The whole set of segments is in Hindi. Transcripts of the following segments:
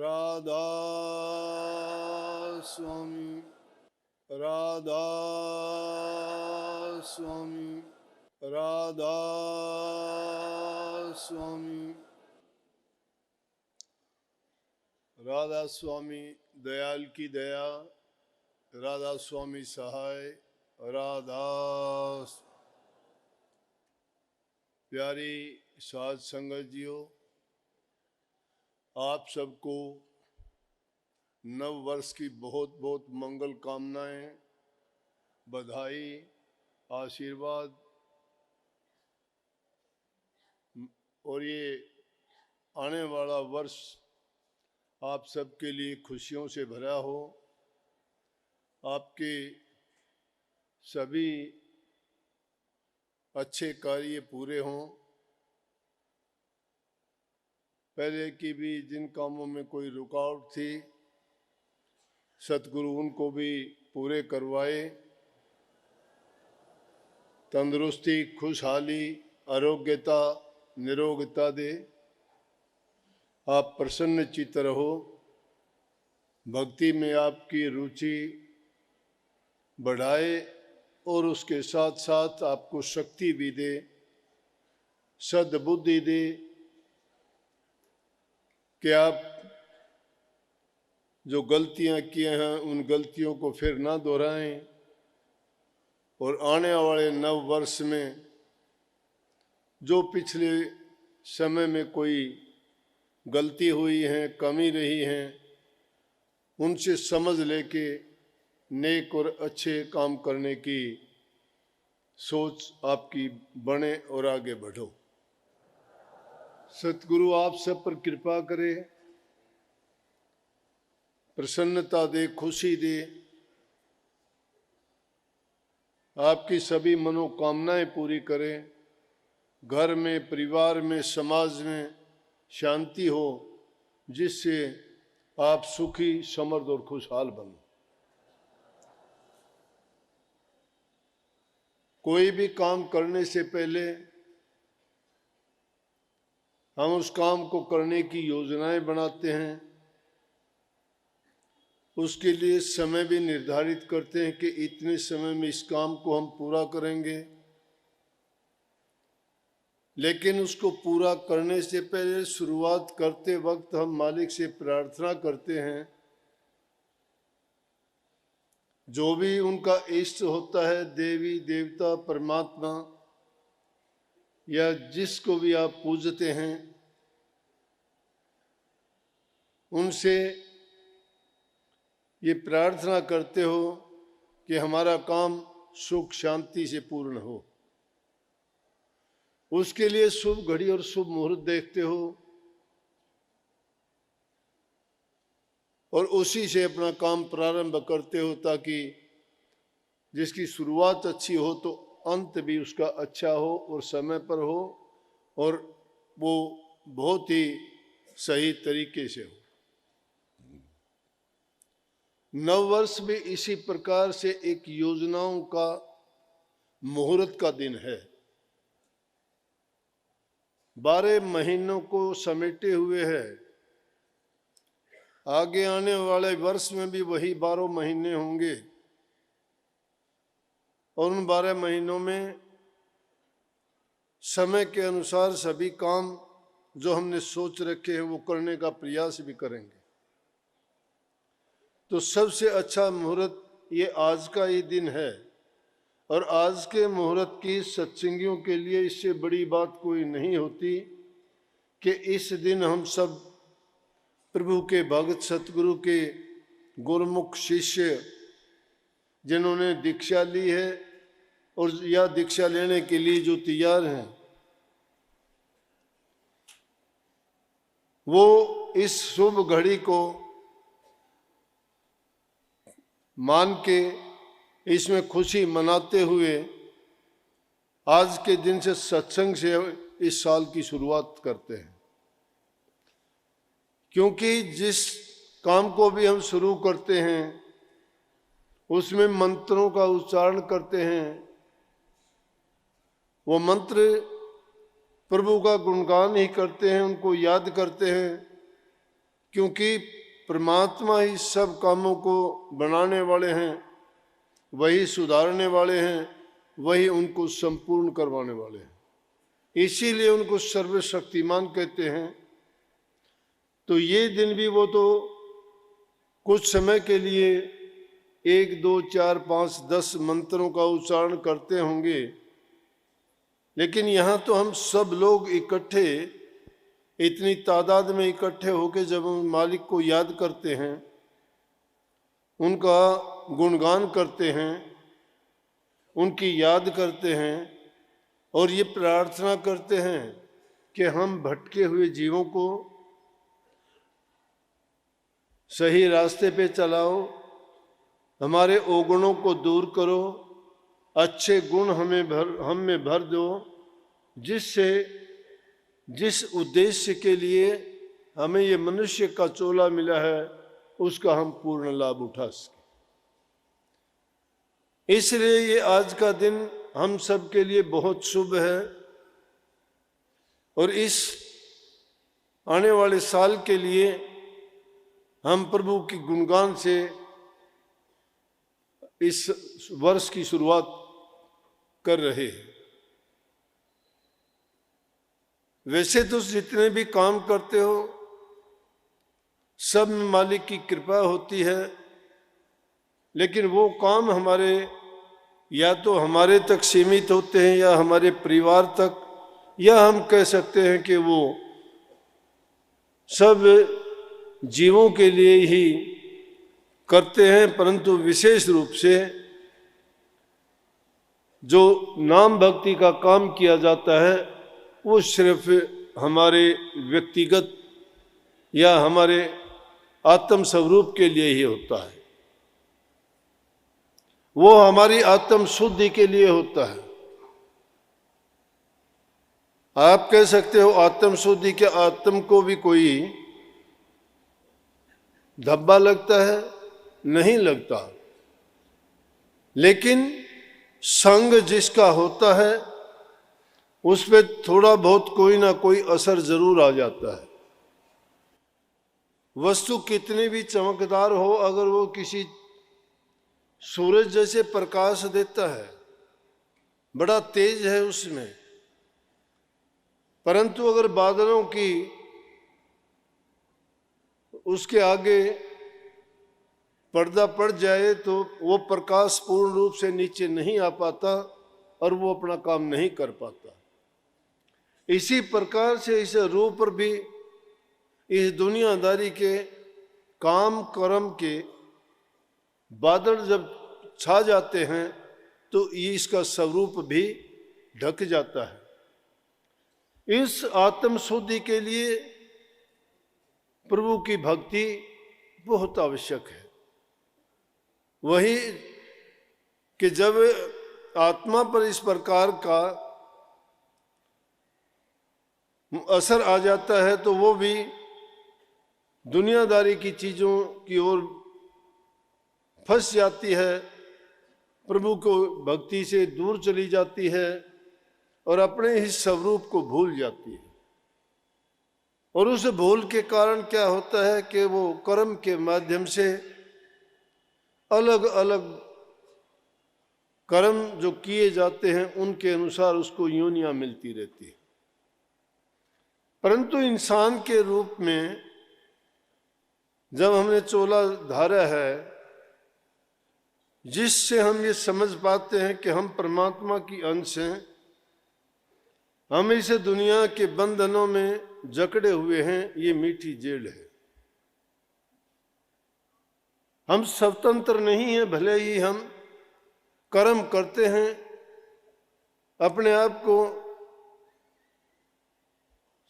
राधा स्वामी, राधा स्वामी, राधा स्वामी। राधा स्वामी दयाल की दया, राधा स्वामी सहाय, राधा। प्यारी साध संगत जियो, आप सबको नव वर्ष की बहुत बहुत मंगल कामनाएं, बधाई, आशीर्वाद। और ये आने वाला वर्ष आप सबके लिए खुशियों से भरा हो, आपके सभी अच्छे कार्य पूरे हों। पहले की भी जिन कामों में कोई रुकावट थी, सतगुरु उनको भी पूरे करवाए। तंदुरुस्ती, खुशहाली, आरोग्यता, निरोगता दे। आप प्रसन्न चित्त रहो, भक्ति में आपकी रुचि बढ़ाए और उसके साथ साथ आपको शक्ति भी दे, सद्बुद्धि दे कि आप जो गलतियां किए हैं उन गलतियों को फिर ना दोहराएं और आने वाले नव वर्ष में जो पिछले समय में कोई गलती हुई है, कमी रही है, उनसे समझ लेके नेक और अच्छे काम करने की सोच आपकी बने और आगे बढ़ो। सतगुरु आप सब पर कृपा करे, प्रसन्नता दे, खुशी दे, आपकी सभी मनोकामनाएं पूरी करे, घर में, परिवार में, समाज में शांति हो, जिससे आप सुखी, समृद्ध और खुशहाल बनो। कोई भी काम करने से पहले हम उस काम को करने की योजनाएं बनाते हैं, उसके लिए समय भी निर्धारित करते हैं कि इतने समय में इस काम को हम पूरा करेंगे। लेकिन उसको पूरा करने से पहले शुरुआत करते वक्त हम मालिक से प्रार्थना करते हैं, जो भी उनका इष्ट होता है, देवी देवता परमात्मा या जिसको भी आप पूजते हैं, उनसे ये प्रार्थना करते हो कि हमारा काम सुख शांति से पूर्ण हो। उसके लिए शुभ घड़ी और शुभ मुहूर्त देखते हो और उसी से अपना काम प्रारंभ करते हो, ताकि जिसकी शुरुआत अच्छी हो तो अंत भी उसका अच्छा हो और समय पर हो और वो बहुत ही सही तरीके से हो। नव वर्ष भी इसी प्रकार से एक योजनाओं का मुहूर्त का दिन है। 12 महीनों को समेटे हुए है। आगे आने वाले वर्ष में भी वही 12 महीने होंगे और उन 12 महीनों में समय के अनुसार सभी काम जो हमने सोच रखे हैं वो करने का प्रयास भी करेंगे। तो सबसे अच्छा मुहूर्त ये आज का ही दिन है और आज के मुहूर्त की सत्संगियों के लिए इससे बड़ी बात कोई नहीं होती कि इस दिन हम सब प्रभु के भक्त, सतगुरु के गुरमुख शिष्य जिन्होंने दीक्षा ली है और या दीक्षा लेने के लिए जो तैयार हैं, वो इस शुभ घड़ी को मान के इसमें खुशी मनाते हुए आज के दिन से सत्संग से इस साल की शुरुआत करते हैं। क्योंकि जिस काम को भी हम शुरू करते हैं उसमें मंत्रों का उच्चारण करते हैं, वो मंत्र प्रभु का गुणगान ही करते हैं, उनको याद करते हैं क्योंकि परमात्मा ही सब कामों को बनाने वाले हैं, वही सुधारने वाले हैं, वही उनको संपूर्ण करवाने वाले हैं। इसीलिए उनको सर्वशक्तिमान कहते हैं। तो ये दिन भी वो तो कुछ समय के लिए 1, 2, 4, 5, 10 मंत्रों का उच्चारण करते होंगे, लेकिन यहाँ तो हम सब लोग इकट्ठे, इतनी तादाद में इकट्ठे होकर जब हम मालिक को याद करते हैं, उनका गुणगान करते हैं, उनकी याद करते हैं और ये प्रार्थना करते हैं कि हम भटके हुए जीवों को सही रास्ते पे चलाओ, हमारे अवगुणों को दूर करो, अच्छे गुण हम में भर दो, जिससे जिस उद्देश्य के लिए हमें ये मनुष्य का चोला मिला है उसका हम पूर्ण लाभ उठा सकें। इसलिए ये आज का दिन हम सब के लिए बहुत शुभ है और इस आने वाले साल के लिए हम प्रभु की गुणगान से इस वर्ष की शुरुआत कर रहे हैं। वैसे तो जितने भी काम करते हो सब में मालिक की कृपा होती है, लेकिन वो काम हमारे या तो हमारे तक सीमित होते हैं या हमारे परिवार तक, या हम कह सकते हैं कि वो सब जीवों के लिए ही करते हैं, परंतु विशेष रूप से जो नाम भक्ति का काम किया जाता है वो सिर्फ हमारे व्यक्तिगत या हमारे आत्म स्वरूप के लिए ही होता है, वो हमारी आत्म शुद्धि के लिए होता है। आप कह सकते हो आत्म शुद्धि के आत्म को भी कोई धब्बा लगता है? नहीं लगता, लेकिन संग जिसका होता है उस पर थोड़ा बहुत कोई ना कोई असर जरूर आ जाता है। वस्तु कितनी भी चमकदार हो, अगर वो किसी सूरज जैसे प्रकाश देता है, बड़ा तेज है उसमें, परंतु अगर बादलों की उसके आगे पर्दा पड़ जाए तो वो प्रकाश पूर्ण रूप से नीचे नहीं आ पाता और वो अपना काम नहीं कर पाता। इसी प्रकार से इस रूप पर भी इस दुनियादारी के काम कर्म के बादल जब छा जाते हैं तो इसका स्वरूप भी ढक जाता है। इस आत्म शुद्धि के लिए प्रभु की भक्ति बहुत आवश्यक है। वही कि जब आत्मा पर इस प्रकार का असर आ जाता है तो वो भी दुनियादारी की चीजों की ओर फंस जाती है, प्रभु को भक्ति से दूर चली जाती है और अपने ही स्वरूप को भूल जाती है। और उस भूल के कारण क्या होता है कि वो कर्म के माध्यम से अलग अलग कर्म जो किए जाते हैं उनके अनुसार उसको योनियां मिलती रहती है। परंतु इंसान के रूप में जब हमने चोला धारा है, जिससे हम ये समझ पाते हैं कि हम परमात्मा की अंश हैं, हम इस दुनिया के बंधनों में जकड़े हुए हैं, ये मीठी जेल है। हम स्वतंत्र नहीं हैं, भले ही हम कर्म करते हैं, अपने आप को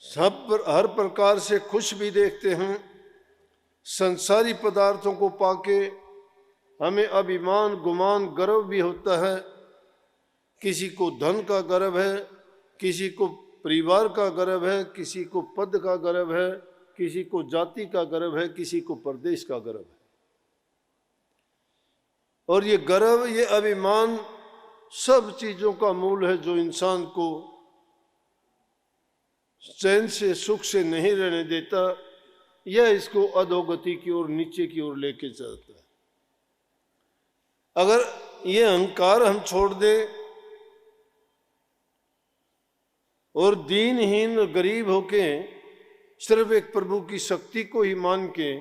सब पर हर प्रकार से खुश भी देखते हैं, संसारी पदार्थों को पाके हमें अभिमान गुमान गर्व भी होता है। किसी को धन का गर्व है, किसी को परिवार का गर्व है, किसी को पद का गर्व है, किसी को जाति का गर्व है, किसी को प्रदेश का गर्व है। और ये गर्व, ये अभिमान सब चीजों का मूल है जो इंसान को चैन से सुख से नहीं रहने देता या इसको अधोगति की ओर, नीचे की ओर लेके चलता है। अगर ये अहंकार हम छोड़ दें और दीनहीन और गरीब होके सिर्फ एक प्रभु की शक्ति को ही मान के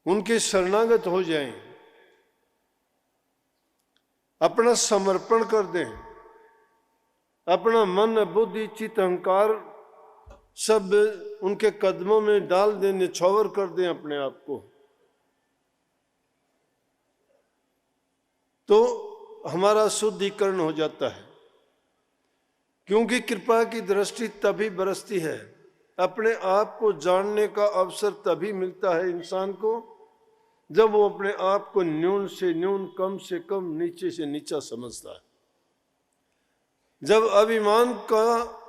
उनके शरणागत हो जाएं, अपना समर्पण कर दें, अपना मन बुद्धि चित्त अहंकार सब उनके कदमों में डाल दें, निछावर कर दें अपने आप को, तो हमारा शुद्धिकरण हो जाता है। क्योंकि कृपा की दृष्टि तभी बरसती है, अपने आप को जानने का अवसर तभी मिलता है इंसान को जब वो अपने आप को न्यून से न्यून, कम से कम, नीचे से नीचा समझता है। जब अभिमान का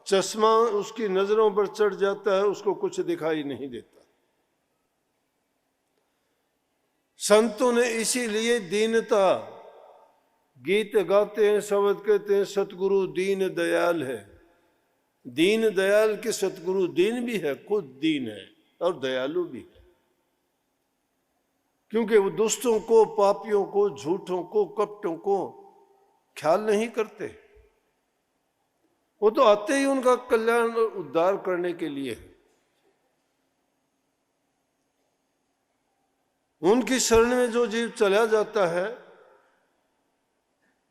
चश्मा उसकी नजरों पर चढ़ जाता है, उसको कुछ दिखाई नहीं देता। संतों ने इसीलिए दीनता, गीत गाते हैं, शब्द कहते हैं सतगुरु दीन दयाल है। दीन दयाल के सतगुरु दीन भी है, खुद दीन है और दयालु भी है। क्योंकि वो दुष्टों को, पापियों को, झूठों को, कपटों को ख्याल नहीं करते। वो तो आते ही उनका कल्याण और उद्धार करने के लिए है। उनकी शरण में जो जीव चला जाता है,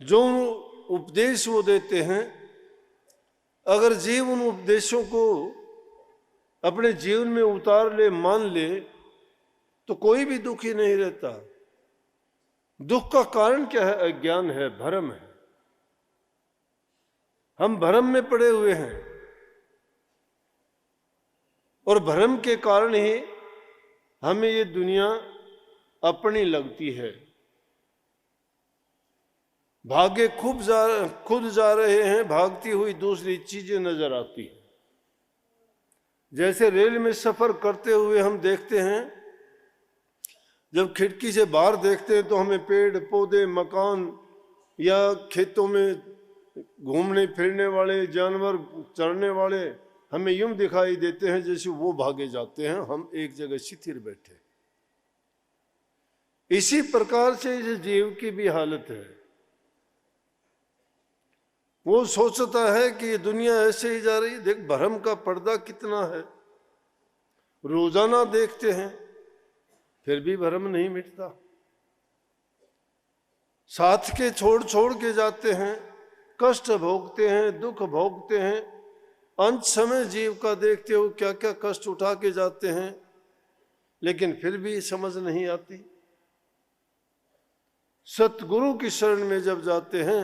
जो उपदेश वो देते हैं, अगर जीव उन उपदेशों को अपने जीवन में उतार ले, मान ले, तो कोई भी दुखी नहीं रहता। दुख का कारण क्या है? अज्ञान है, भ्रम है। हम भ्रम में पड़े हुए हैं और भ्रम के कारण ही हमें ये दुनिया अपनी लगती है। भागे खुद जा रहे हैं, भागती हुई दूसरी चीजें नजर आती हैं। जैसे रेल में सफर करते हुए हम देखते हैं, जब खिड़की से बाहर देखते हैं तो हमें पेड़ पौधे, मकान या खेतों में घूमने फिरने वाले जानवर, चरने वाले हमें यूं दिखाई देते हैं जैसे वो भागे जाते हैं, हम एक जगह स्थिर बैठे। इसी प्रकार से इस जीव की भी हालत है। वो सोचता है कि ये दुनिया ऐसे ही जा रही है। देख भ्रम का पर्दा कितना है, रोजाना देखते हैं फिर भी भ्रम नहीं मिटता। साथ के छोड़ छोड़ के जाते हैं, कष्ट भोगते हैं, दुख भोगते हैं। अंत समय जीव का देखते हो क्या क्या कष्ट उठा के जाते हैं, लेकिन फिर भी समझ नहीं आती। सतगुरु की शरण में जब जाते हैं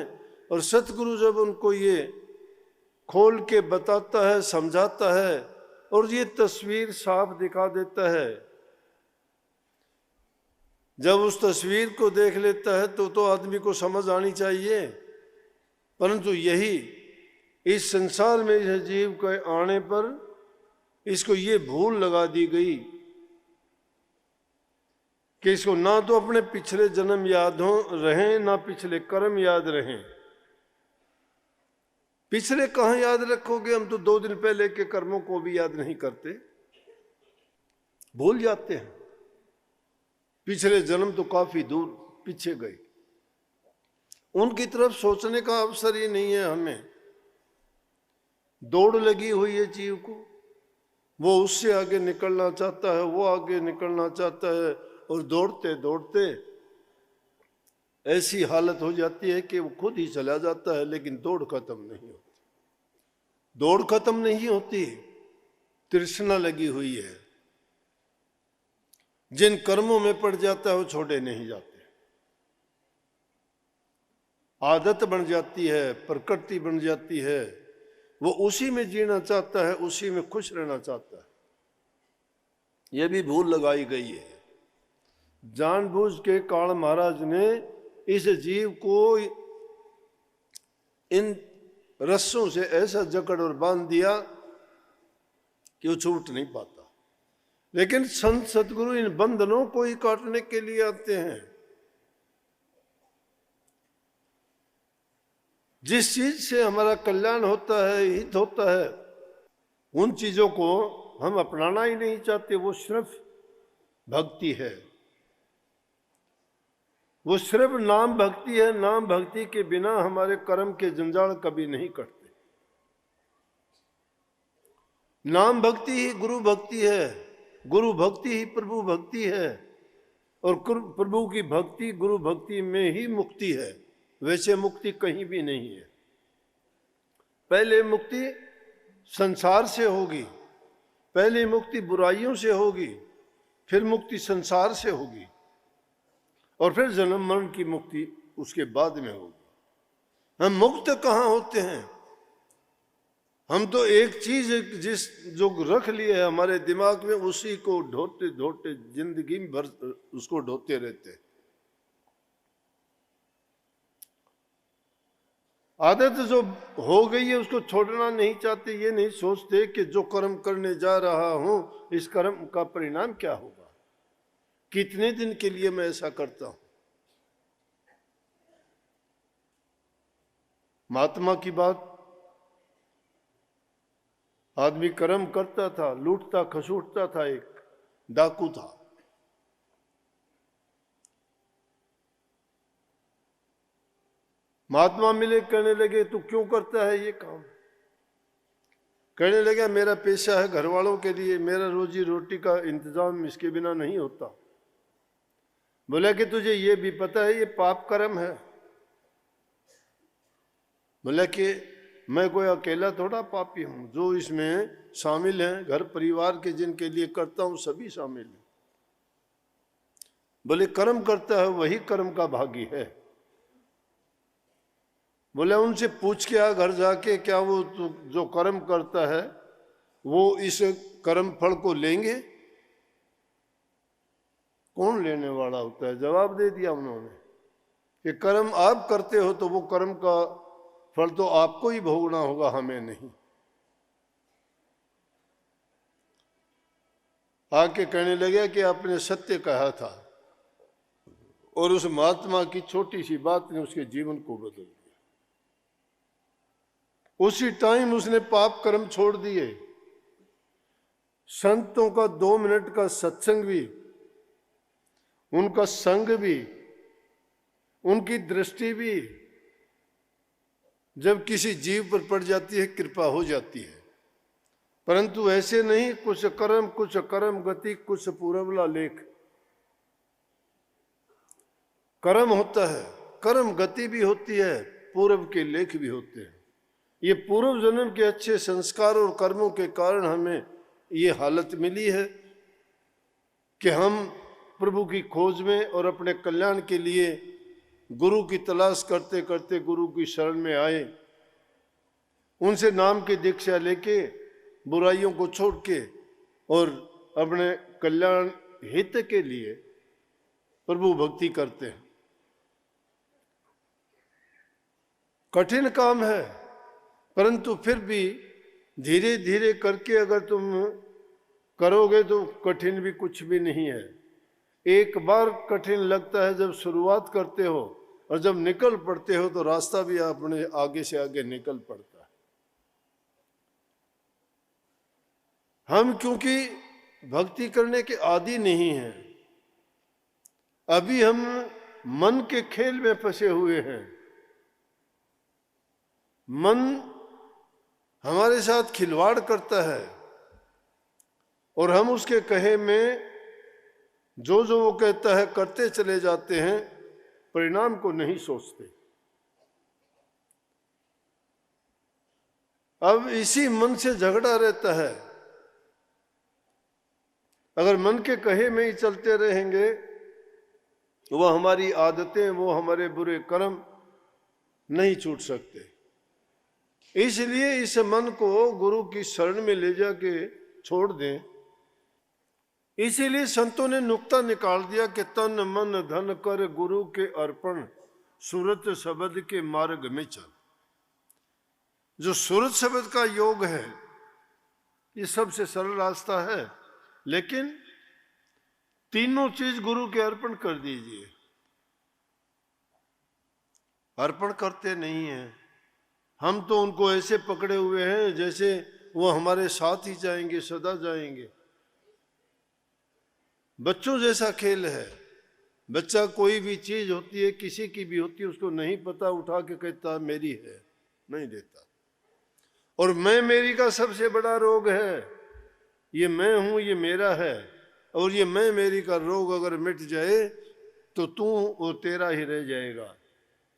और सतगुरु जब उनको ये खोल के बताता है, समझाता है और ये तस्वीर साफ दिखा देता है, जब उस तस्वीर को देख लेता है तो आदमी को समझ आनी चाहिए। परंतु यही इस संसार में इस जीव के आने पर इसको ये भूल लगा दी गई कि इसको ना तो अपने पिछले जन्म याद हो रहें, ना पिछले कर्म याद रहें। पिछले कहाँ याद रखोगे? हम तो 2 दिन पहले के कर्मों को भी याद नहीं करते, भूल जाते हैं। पिछले जन्म तो काफी दूर पीछे गए, उनकी तरफ सोचने का अवसर ही नहीं है हमें। दौड़ लगी हुई है जीव को, वो उससे आगे निकलना चाहता है, वो आगे निकलना चाहता है, और दौड़ते दौड़ते ऐसी हालत हो जाती है कि वो खुद ही चला जाता है, लेकिन दौड़ खत्म नहीं होती। दौड़ खत्म नहीं होती, तृष्णा लगी हुई है। जिन कर्मों में पड़ जाता है वो छोड़े नहीं जाते, आदत बन जाती है, प्रकृति बन जाती है। वो उसी में जीना चाहता है, उसी में खुश रहना चाहता है। यह भी भूल लगाई गई है। जानबूझ के काल महाराज ने इस जीव को इन रस्सों से ऐसा जकड़ और बांध दिया कि वो छूट नहीं पाता। लेकिन संत सतगुरु इन बंधनों को ही काटने के लिए आते हैं। जिस चीज से हमारा कल्याण होता है, हित होता है, उन चीजों को हम अपनाना ही नहीं चाहते, वो सिर्फ भक्ति है, वो सिर्फ नाम भक्ति है। नाम भक्ति के बिना हमारे कर्म के जंजाल कभी नहीं कटते। नाम भक्ति ही गुरु भक्ति है, गुरु भक्ति ही प्रभु भक्ति है, और प्रभु की भक्ति गुरु भक्ति में ही मुक्ति है, वैसे मुक्ति कहीं भी नहीं है। पहले मुक्ति संसार से होगी, पहले मुक्ति बुराइयों से होगी, फिर मुक्ति संसार से होगी, और फिर जन्म मरण की मुक्ति उसके बाद में होगी। हम मुक्त कहाँ होते हैं? हम तो एक चीज जो रख लिए है हमारे दिमाग में, उसी को ढोते ढोते जिंदगी भर उसको ढोते रहते हैं। आदत जो हो गई है उसको छोड़ना नहीं चाहते। ये नहीं सोचते कि जो कर्म करने जा रहा हूं इस कर्म का परिणाम क्या होगा, कितने दिन के लिए मैं ऐसा करता हूं। महात्मा की बात, आदमी कर्म करता था, लूटता खसूटता था, एक डाकू था। महात्मा मिले, कहने लगे तू क्यों करता है ये काम? कहने लगा मेरा पेशा है घर वालों के लिए, मेरा रोजी रोटी का इंतजाम इसके बिना नहीं होता। बोला कि तुझे ये भी पता है ये पाप कर्म है? बोला कि मैं कोई अकेला थोड़ा पापी हूं, जो इसमें शामिल हैं घर परिवार के जिनके लिए करता हूं सभी शामिल हैं। बोले कर्म करता है वही कर्म का भागी है। बोले उनसे पूछ के आ घर जाके, क्या वो जो कर्म करता है वो इस कर्म फल को लेंगे? कौन लेने वाला होता है? जवाब दे दिया उन्होंने कि कर्म आप करते हो तो वो कर्म का फल तो आपको ही भोगना होगा, हमें नहीं। आके कहने लगे कि आपने सत्य कहा था, और उस महात्मा की छोटी सी बात ने उसके जीवन को बदल दिया। उसी टाइम उसने पाप कर्म छोड़ दिए। संतों का 2 मिनट का सत्संग भी, उनका संग भी, उनकी दृष्टि भी जब किसी जीव पर पड़ जाती है कृपा हो जाती है। परंतु ऐसे नहीं, कुछ कर्म गति कुछ पूर्वला लेख। कर्म होता है, कर्म गति भी होती है, पूर्व के लेख भी होते हैं। ये पूर्व जन्म के अच्छे संस्कार और कर्मों के कारण हमें ये हालत मिली है कि हम प्रभु की खोज में और अपने कल्याण के लिए गुरु की तलाश करते करते गुरु की शरण में आए, उनसे नाम की दीक्षा लेके बुराइयों को छोड़ के और अपने कल्याण हित के लिए प्रभु भक्ति करते हैं। कठिन काम है, परंतु फिर भी धीरे धीरे करके अगर तुम करोगे तो कठिन भी कुछ भी नहीं है। एक बार कठिन लगता है जब शुरुआत करते हो, और जब निकल पड़ते हो तो रास्ता भी अपने आगे से आगे निकल पड़ता है। हम क्योंकि भक्ति करने के आदी नहीं हैं, अभी हम मन के खेल में फंसे हुए हैं। मन हमारे साथ खिलवाड़ करता है और हम उसके कहे में जो जो वो कहता है करते चले जाते हैं, परिणाम को नहीं सोचते। अब इसी मन से झगड़ा रहता है। अगर मन के कहे में ही चलते रहेंगे, वो हमारी आदतें, वो हमारे बुरे कर्म नहीं छूट सकते। इसलिए इस मन को गुरु की शरण में ले जाके छोड़ दें। इसीलिए संतों ने नुक्ता निकाल दिया कि तन मन धन कर गुरु के अर्पण, सूरत शब्द के मार्ग में चल। जो सूरत शब्द का योग है ये सबसे सरल रास्ता है, लेकिन तीनों चीज गुरु के अर्पण कर दीजिए। अर्पण करते नहीं है हम, तो उनको ऐसे पकड़े हुए हैं जैसे वो हमारे साथ ही जाएंगे, सदा जाएंगे। बच्चों जैसा खेल है। बच्चा कोई भी चीज होती है, किसी की भी होती है, उसको नहीं पता, उठा के कहता मेरी है, नहीं देता। और मैं मेरी का सबसे बड़ा रोग है। ये मैं हूं, ये मेरा है, और ये मैं मेरी का रोग अगर मिट जाए तो तू और तेरा ही रह जाएगा।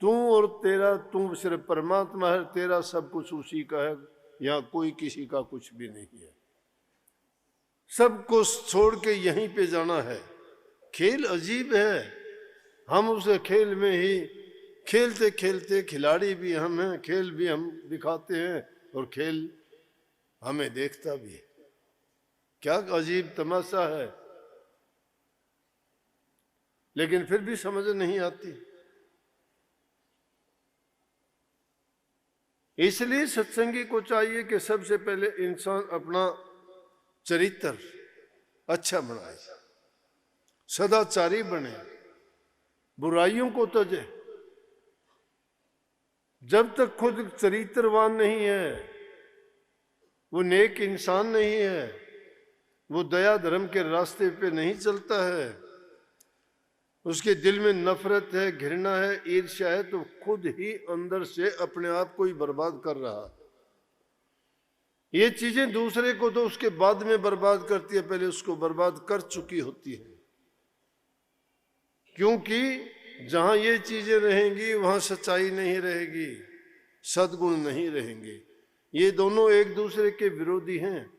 तू और तेरा, तू सिर्फ परमात्मा है, तेरा सब कुछ उसी का है। यहाँ कोई किसी का कुछ भी नहीं है। सबको छोड़ के यहीं पे जाना है। खेल अजीब है। हम उस खेल में ही खेलते खेलते खिलाड़ी भी हम हैं, खेल भी हम दिखाते हैं और खेल हमें देखता भी है। क्या अजीब तमाशा है, लेकिन फिर भी समझ नहीं आती। इसलिए सत्संगी को चाहिए कि सबसे पहले इंसान अपना चरित्र अच्छा बनाए, सदाचारी बने, बुराइयों को तजे। जब तक खुद चरित्रवान नहीं है, वो नेक इंसान नहीं है, वो दया धर्म के रास्ते पे नहीं चलता है, उसके दिल में नफरत है, घृणा है, ईर्ष्या है, तो खुद ही अंदर से अपने आप को ही बर्बाद कर रहा है। ये चीजें दूसरे को तो उसके बाद में बर्बाद करती है, पहले उसको बर्बाद कर चुकी होती है। क्योंकि जहां ये चीजें रहेंगी वहां सच्चाई नहीं रहेगी, सद्गुण नहीं रहेंगे। ये दोनों एक दूसरे के विरोधी हैं,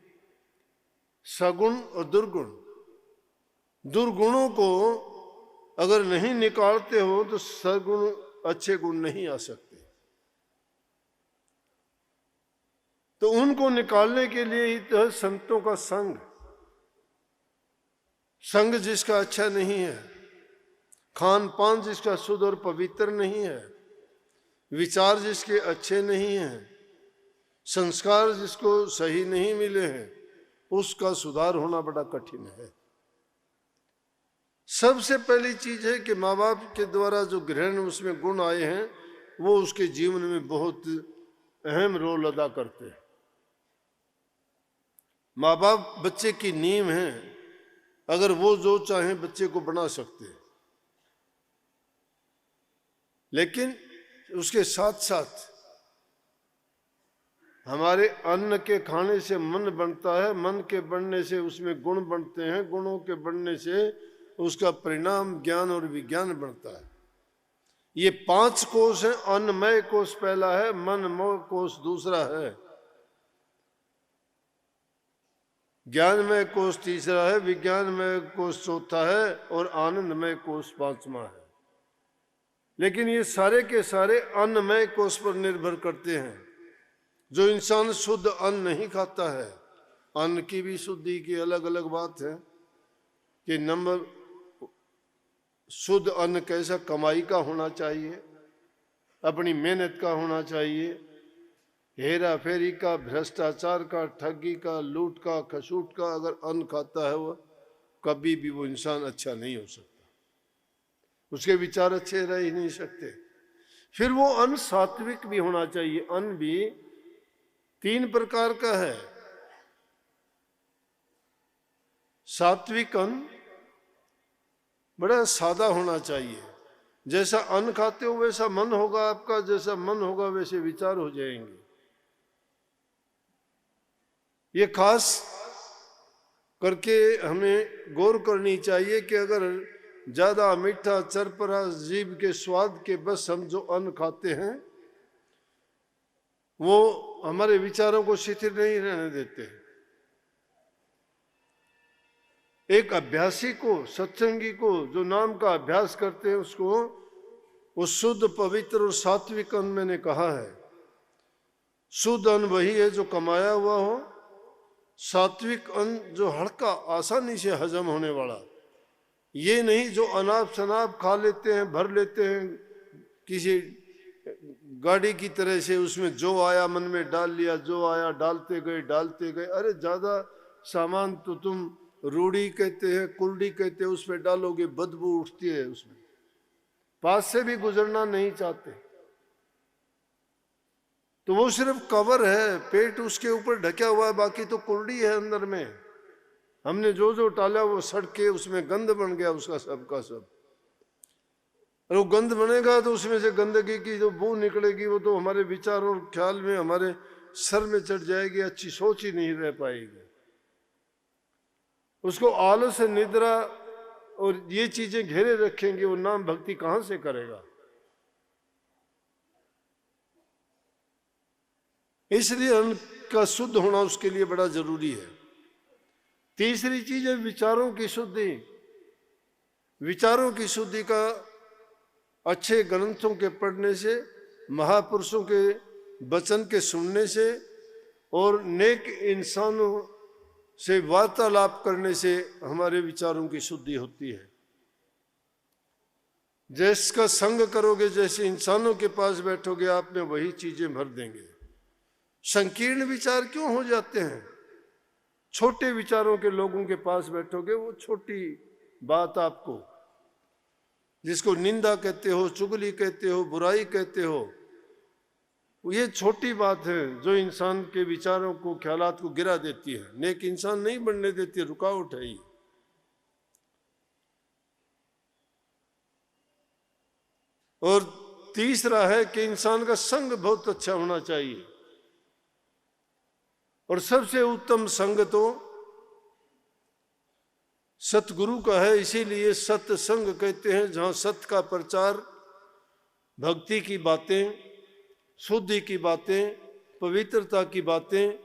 सगुण और दुर्गुण। दुर्गुणों को अगर नहीं निकालते हो तो सद्गुण, अच्छे गुण नहीं आ सकते। तो उनको निकालने के लिए ही तो संतों का संग। संग जिसका अच्छा नहीं है, खान पान जिसका शुद्ध और पवित्र नहीं है, विचार जिसके अच्छे नहीं हैं, संस्कार जिसको सही नहीं मिले हैं, उसका सुधार होना बड़ा कठिन है। सबसे पहली चीज है कि माँ बाप के द्वारा जो ग्रहण उसमें गुण आए हैं वो उसके जीवन में बहुत अहम रोल अदा करते हैं। माँ बाप बच्चे की नींव हैं, अगर वो जो चाहे बच्चे को बना सकते हैं, लेकिन उसके साथ साथ हमारे अन्न के खाने से मन बनता है, मन के बनने से उसमें गुण बनते हैं, गुणों के बनने से उसका परिणाम ज्ञान और विज्ञान बनता है। ये 5 कोष हैं। अन्नमय कोष पहला है, मनमय कोष दूसरा है, ज्ञानमय कोष तीसरा है, विज्ञानमय कोष चौथा है और आनंदमय कोष 5वां है। लेकिन ये सारे के सारे अन्नमय कोष पर निर्भर करते हैं। जो इंसान शुद्ध अन्न नहीं खाता है, अन्न की भी शुद्धि की अलग अलग बात है कि नंबर शुद्ध अन्न कैसा कमाई का होना चाहिए, अपनी मेहनत का होना चाहिए, हेरा फेरी का, भ्रष्टाचार का, ठगी का, लूट का, खसूट का अगर अन्न खाता है वो कभी भी वो इंसान अच्छा नहीं हो सकता, उसके विचार अच्छे रह ही नहीं सकते। फिर वो अन्न सात्विक भी होना चाहिए। अन्न भी 3 प्रकार का है। सात्विक अन्न बड़ा सादा होना चाहिए। जैसा अन्न खाते हो वैसा मन होगा आपका, जैसा मन होगा वैसे विचार हो जाएंगे। ये खास करके हमें गौर करनी चाहिए कि अगर ज्यादा मीठा, चरपरा, जीभ के स्वाद के बस हम जो अन्न खाते हैं वो हमारे विचारों को शिथिल नहीं रहने देते। एक अभ्यासी को, सत्संगी को जो नाम का अभ्यास करते हैं उसको वो शुद्ध, पवित्र और सात्विक अन्न मैंने कहा है। शुद्ध अन्न वही है जो कमाया हुआ हो, सात्विक अन्न जो हल्का, आसानी से हजम होने वाला। ये नहीं जो अनाप शनाप खा लेते हैं, भर लेते हैं किसी गाड़ी की तरह से, उसमें जो आया मन में डाल लिया, जो आया डालते गए। अरे ज्यादा सामान तो तुम रूढ़ी कहते हैं, कुल्डी कहते हैं, उसमें डालोगे बदबू उठती है, उसमें पास से भी गुजरना नहीं चाहते। तो वो सिर्फ कवर है, पेट उसके ऊपर ढका हुआ है, बाकी तो कुर्डी है अंदर में। हमने जो जो टाला वो सड़ के उसमें गंध बन गया उसका सब का सब। और वो गंध बनेगा तो उसमें से गंदगी की जो बू निकलेगी वो तो हमारे विचार और ख्याल में, हमारे सर में चढ़ जाएगी, अच्छी सोच ही नहीं रह पाएगी। उसको आलस, निद्रा और ये चीजें घेरे रखेंगे, वो नाम भक्ति कहां से करेगा। इसलिए अन्न का शुद्ध होना उसके लिए बड़ा जरूरी है। तीसरी चीज है विचारों की शुद्धि। विचारों की शुद्धि का अच्छे ग्रंथों के पढ़ने से, महापुरुषों के वचन के सुनने से और नेक इंसानों से वार्तालाप करने से हमारे विचारों की शुद्धि होती है। जिसका संग करोगे, जैसे इंसानों के पास बैठोगे, आप में वही चीजें भर देंगे। संकीर्ण विचार क्यों हो जाते हैं? छोटे विचारों के लोगों के पास बैठोगे, वो छोटी बात आपको, जिसको निंदा कहते हो, चुगली कहते हो, बुराई कहते हो, ये छोटी बात है जो इंसान के विचारों को, ख्यालात को गिरा देती है, नेक इंसान नहीं बनने देती, रुकावट है ये। और तीसरा है कि इंसान का संग बहुत अच्छा होना चाहिए। और सबसे उत्तम संग तो सतगुरु का है, इसीलिए सत्संग कहते हैं, जहां सत्य का प्रचार, भक्ति की बातें, शुद्धि की बातें, पवित्रता की बातें,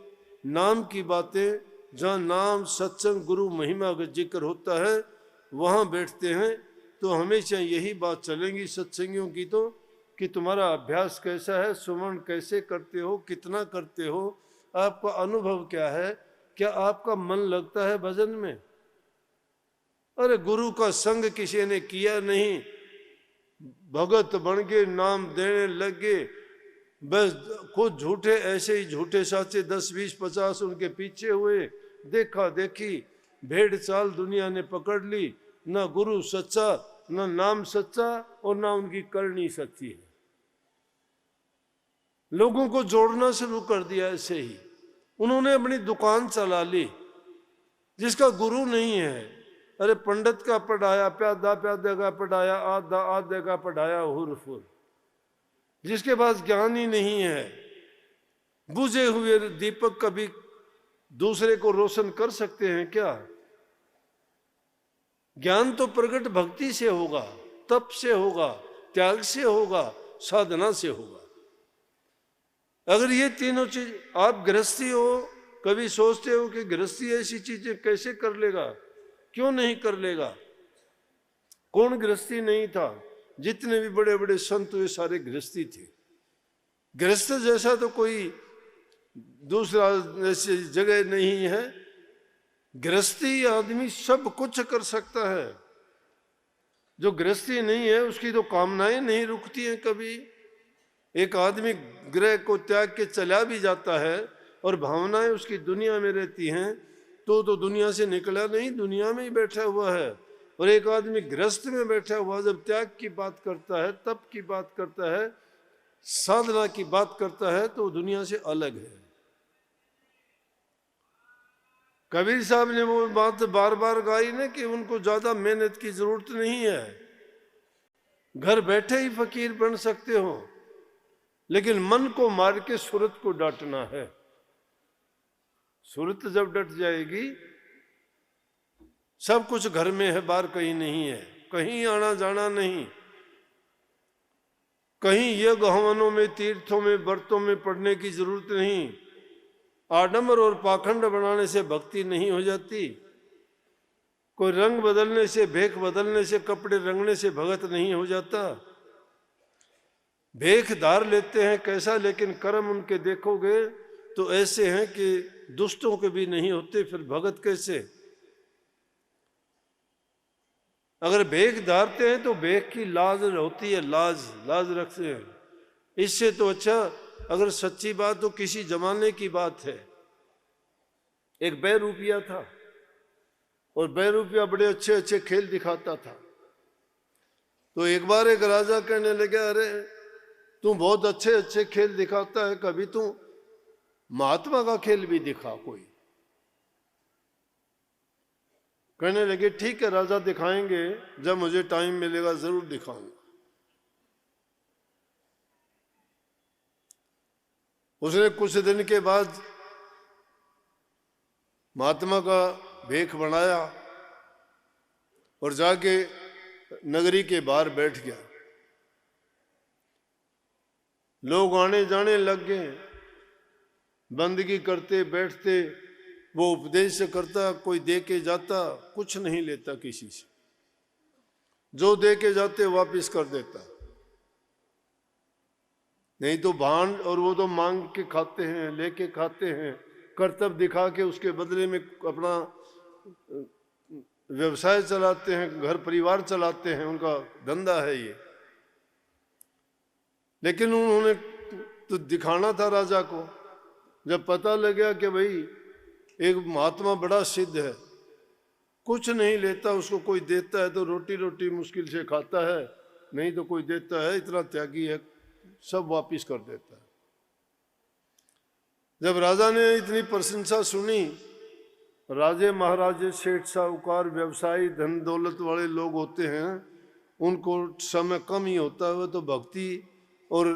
नाम की बातें, जहाँ नाम, सत्संग, गुरु महिमा का जिक्र होता है, वहाँ बैठते हैं। तो हमेशा यही बात चलेंगी सत्संगियों की तो, कि तुम्हारा अभ्यास कैसा है, सुमरण कैसे करते हो, कितना करते हो, आपका अनुभव क्या है, क्या आपका मन लगता है भजन में? अरे गुरु का संग किसी ने किया नहीं, भगत बन के नाम देने लगे, बस खुद झूठे, ऐसे ही झूठे साचे 10, 20, 50 उनके पीछे हुए, देखा देखी, भेड़ चाल दुनिया ने पकड़ ली। ना गुरु सच्चा, ना नाम सच्चा, और ना उनकी करनी सच्ची है। लोगों को जोड़ना शुरू कर दिया ऐसे ही। उन्होंने अपनी दुकान चला ली, जिसका गुरु नहीं है। अरे पंडित का पढ़ाया, प्यादा प्यादे का पढ़ाया, आधा आधे का पढ़ाया, हुरफुर, जिसके पास ज्ञान ही नहीं है। बुझे हुए दीपक कभी दूसरे को रोशन कर सकते हैं क्या? ज्ञान तो प्रकट भक्ति से होगा, तप से होगा, त्याग से होगा, साधना से होगा। अगर ये तीनों चीज, आप गृहस्थी हो, कभी सोचते हो कि गृहस्थी ऐसी चीजें कैसे कर लेगा? क्यों नहीं कर लेगा? कौन गृहस्थी नहीं था? जितने भी बड़े बड़े संत हुए सारे गृहस्थी थे। गृहस्थ जैसा तो कोई दूसरा ऐसी जगह नहीं है। गृहस्थी आदमी सब कुछ कर सकता है। जो गृहस्थी नहीं है उसकी तो कामनाएं नहीं रुकती हैं कभी। एक आदमी गृह को त्याग के चला भी जाता है और भावनाएं उसकी दुनिया में रहती हैं, तो दुनिया से निकला नहीं, दुनिया में ही बैठा हुआ है। और एक आदमी गृहस्थ में बैठा हुआ जब त्याग की बात करता है, तप की बात करता है, साधना की बात करता है, तो दुनिया से अलग है। कबीर साहब ने वो बात बार बार गाई ना कि उनको ज्यादा मेहनत की जरूरत नहीं है, घर बैठे ही फकीर बन सकते हो, लेकिन मन को मार के सूरत को डांटना है। सूरत जब डट जाएगी, सब कुछ घर में है, बाहर कहीं नहीं है, कहीं आना जाना नहीं, कहीं यज्ञ हवनों में, तीर्थों में, व्रतों में पढ़ने की जरूरत नहीं। आडंबर और पाखंड बनाने से भक्ति नहीं हो जाती। कोई रंग बदलने से, भेख बदलने से, कपड़े रंगने से भगत नहीं हो जाता। भेख धार लेते हैं कैसा, लेकिन कर्म उनके देखोगे तो ऐसे हैं कि दुष्टों के भी नहीं होते, फिर भगत कैसे? अगर भेख धारते हैं तो भेख की लाज होती है, लाज रखते हैं। इससे तो अच्छा, अगर सच्ची बात तो किसी जमाने की बात है। एक बहरूपिया था और बहरूपिया बड़े अच्छे अच्छे खेल दिखाता था। तो एक बार एक राजा कहने लगा, अरे तू बहुत अच्छे अच्छे खेल दिखाता है, कभी तू महात्मा का खेल भी दिखा कोई। कहने लगे ठीक है राजा, दिखाएंगे, जब मुझे टाइम मिलेगा जरूर दिखाऊंगा। उसने कुछ दिन के बाद महात्मा का भेख बनाया और जाके नगरी के बाहर बैठ गया। लोग आने जाने लग गए, बंदगी करते बैठते, वो उपदेश करता, कोई दे के जाता, कुछ नहीं लेता किसी से, जो दे के जाते वापिस कर देता, नहीं तो भांड, और वो तो मांग के खाते हैं, लेके खाते हैं, कर्तव्य दिखा के उसके बदले में अपना व्यवसाय चलाते हैं, घर परिवार चलाते हैं, उनका धंधा है ये। लेकिन उन्होंने तो दिखाना था राजा को। जब पता लग गया कि भाई एक महात्मा बड़ा सिद्ध है, कुछ नहीं लेता, उसको कोई देता है तो रोटी रोटी मुश्किल से खाता है, नहीं तो कोई देता है, इतना त्यागी है, सब वापिस कर देता है। जब राजा ने इतनी प्रशंसा सुनी, राजे महाराजे सेठ साहूकार व्यवसायी धन दौलत वाले लोग होते हैं, उनको समय कम ही होता है, तो भक्ति और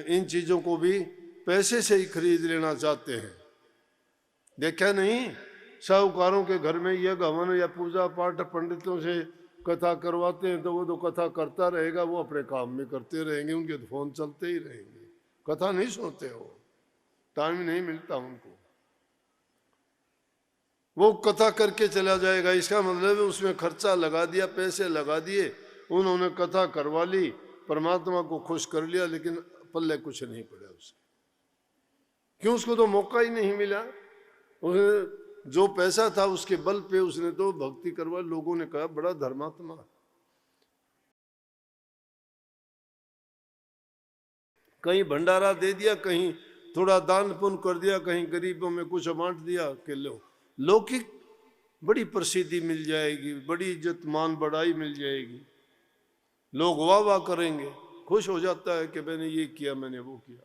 इन चीज़ों को भी पैसे से ही खरीद लेना चाहते हैं। देखा नहीं, साहूकारों के घर में यह हवन या पूजा पाठ पंडितों से कथा करवाते हैं, तो वो तो कथा करता रहेगा, वो अपने काम में करते रहेंगे, उनके तो फोन चलते ही रहेंगे, कथा नहीं सुनते, हो टाइम नहीं मिलता उनको। वो कथा करके चला जाएगा, इसका मतलब है उसमें खर्चा लगा दिया, पैसे लगा दिए, उन्होंने कथा करवा ली, परमात्मा को खुश कर लिया, लेकिन पल्ले कुछ नहीं पड़ा उसके। क्यों? उसको तो मौका ही नहीं मिला। उसने जो पैसा था उसके बल पे उसने तो भक्ति करवा। लोगों ने कहा बड़ा धर्मात्मा। कहीं भंडारा दे दिया, कहीं थोड़ा दान पुण्य कर दिया, कहीं गरीबों में कुछ बांट दिया कि लो, लौकिक बड़ी प्रसिद्धि मिल जाएगी, बड़ी इज्जत मान बढ़ाई मिल जाएगी, लोग वाह वाह करेंगे, खुश हो जाता है कि मैंने ये किया, मैंने वो किया।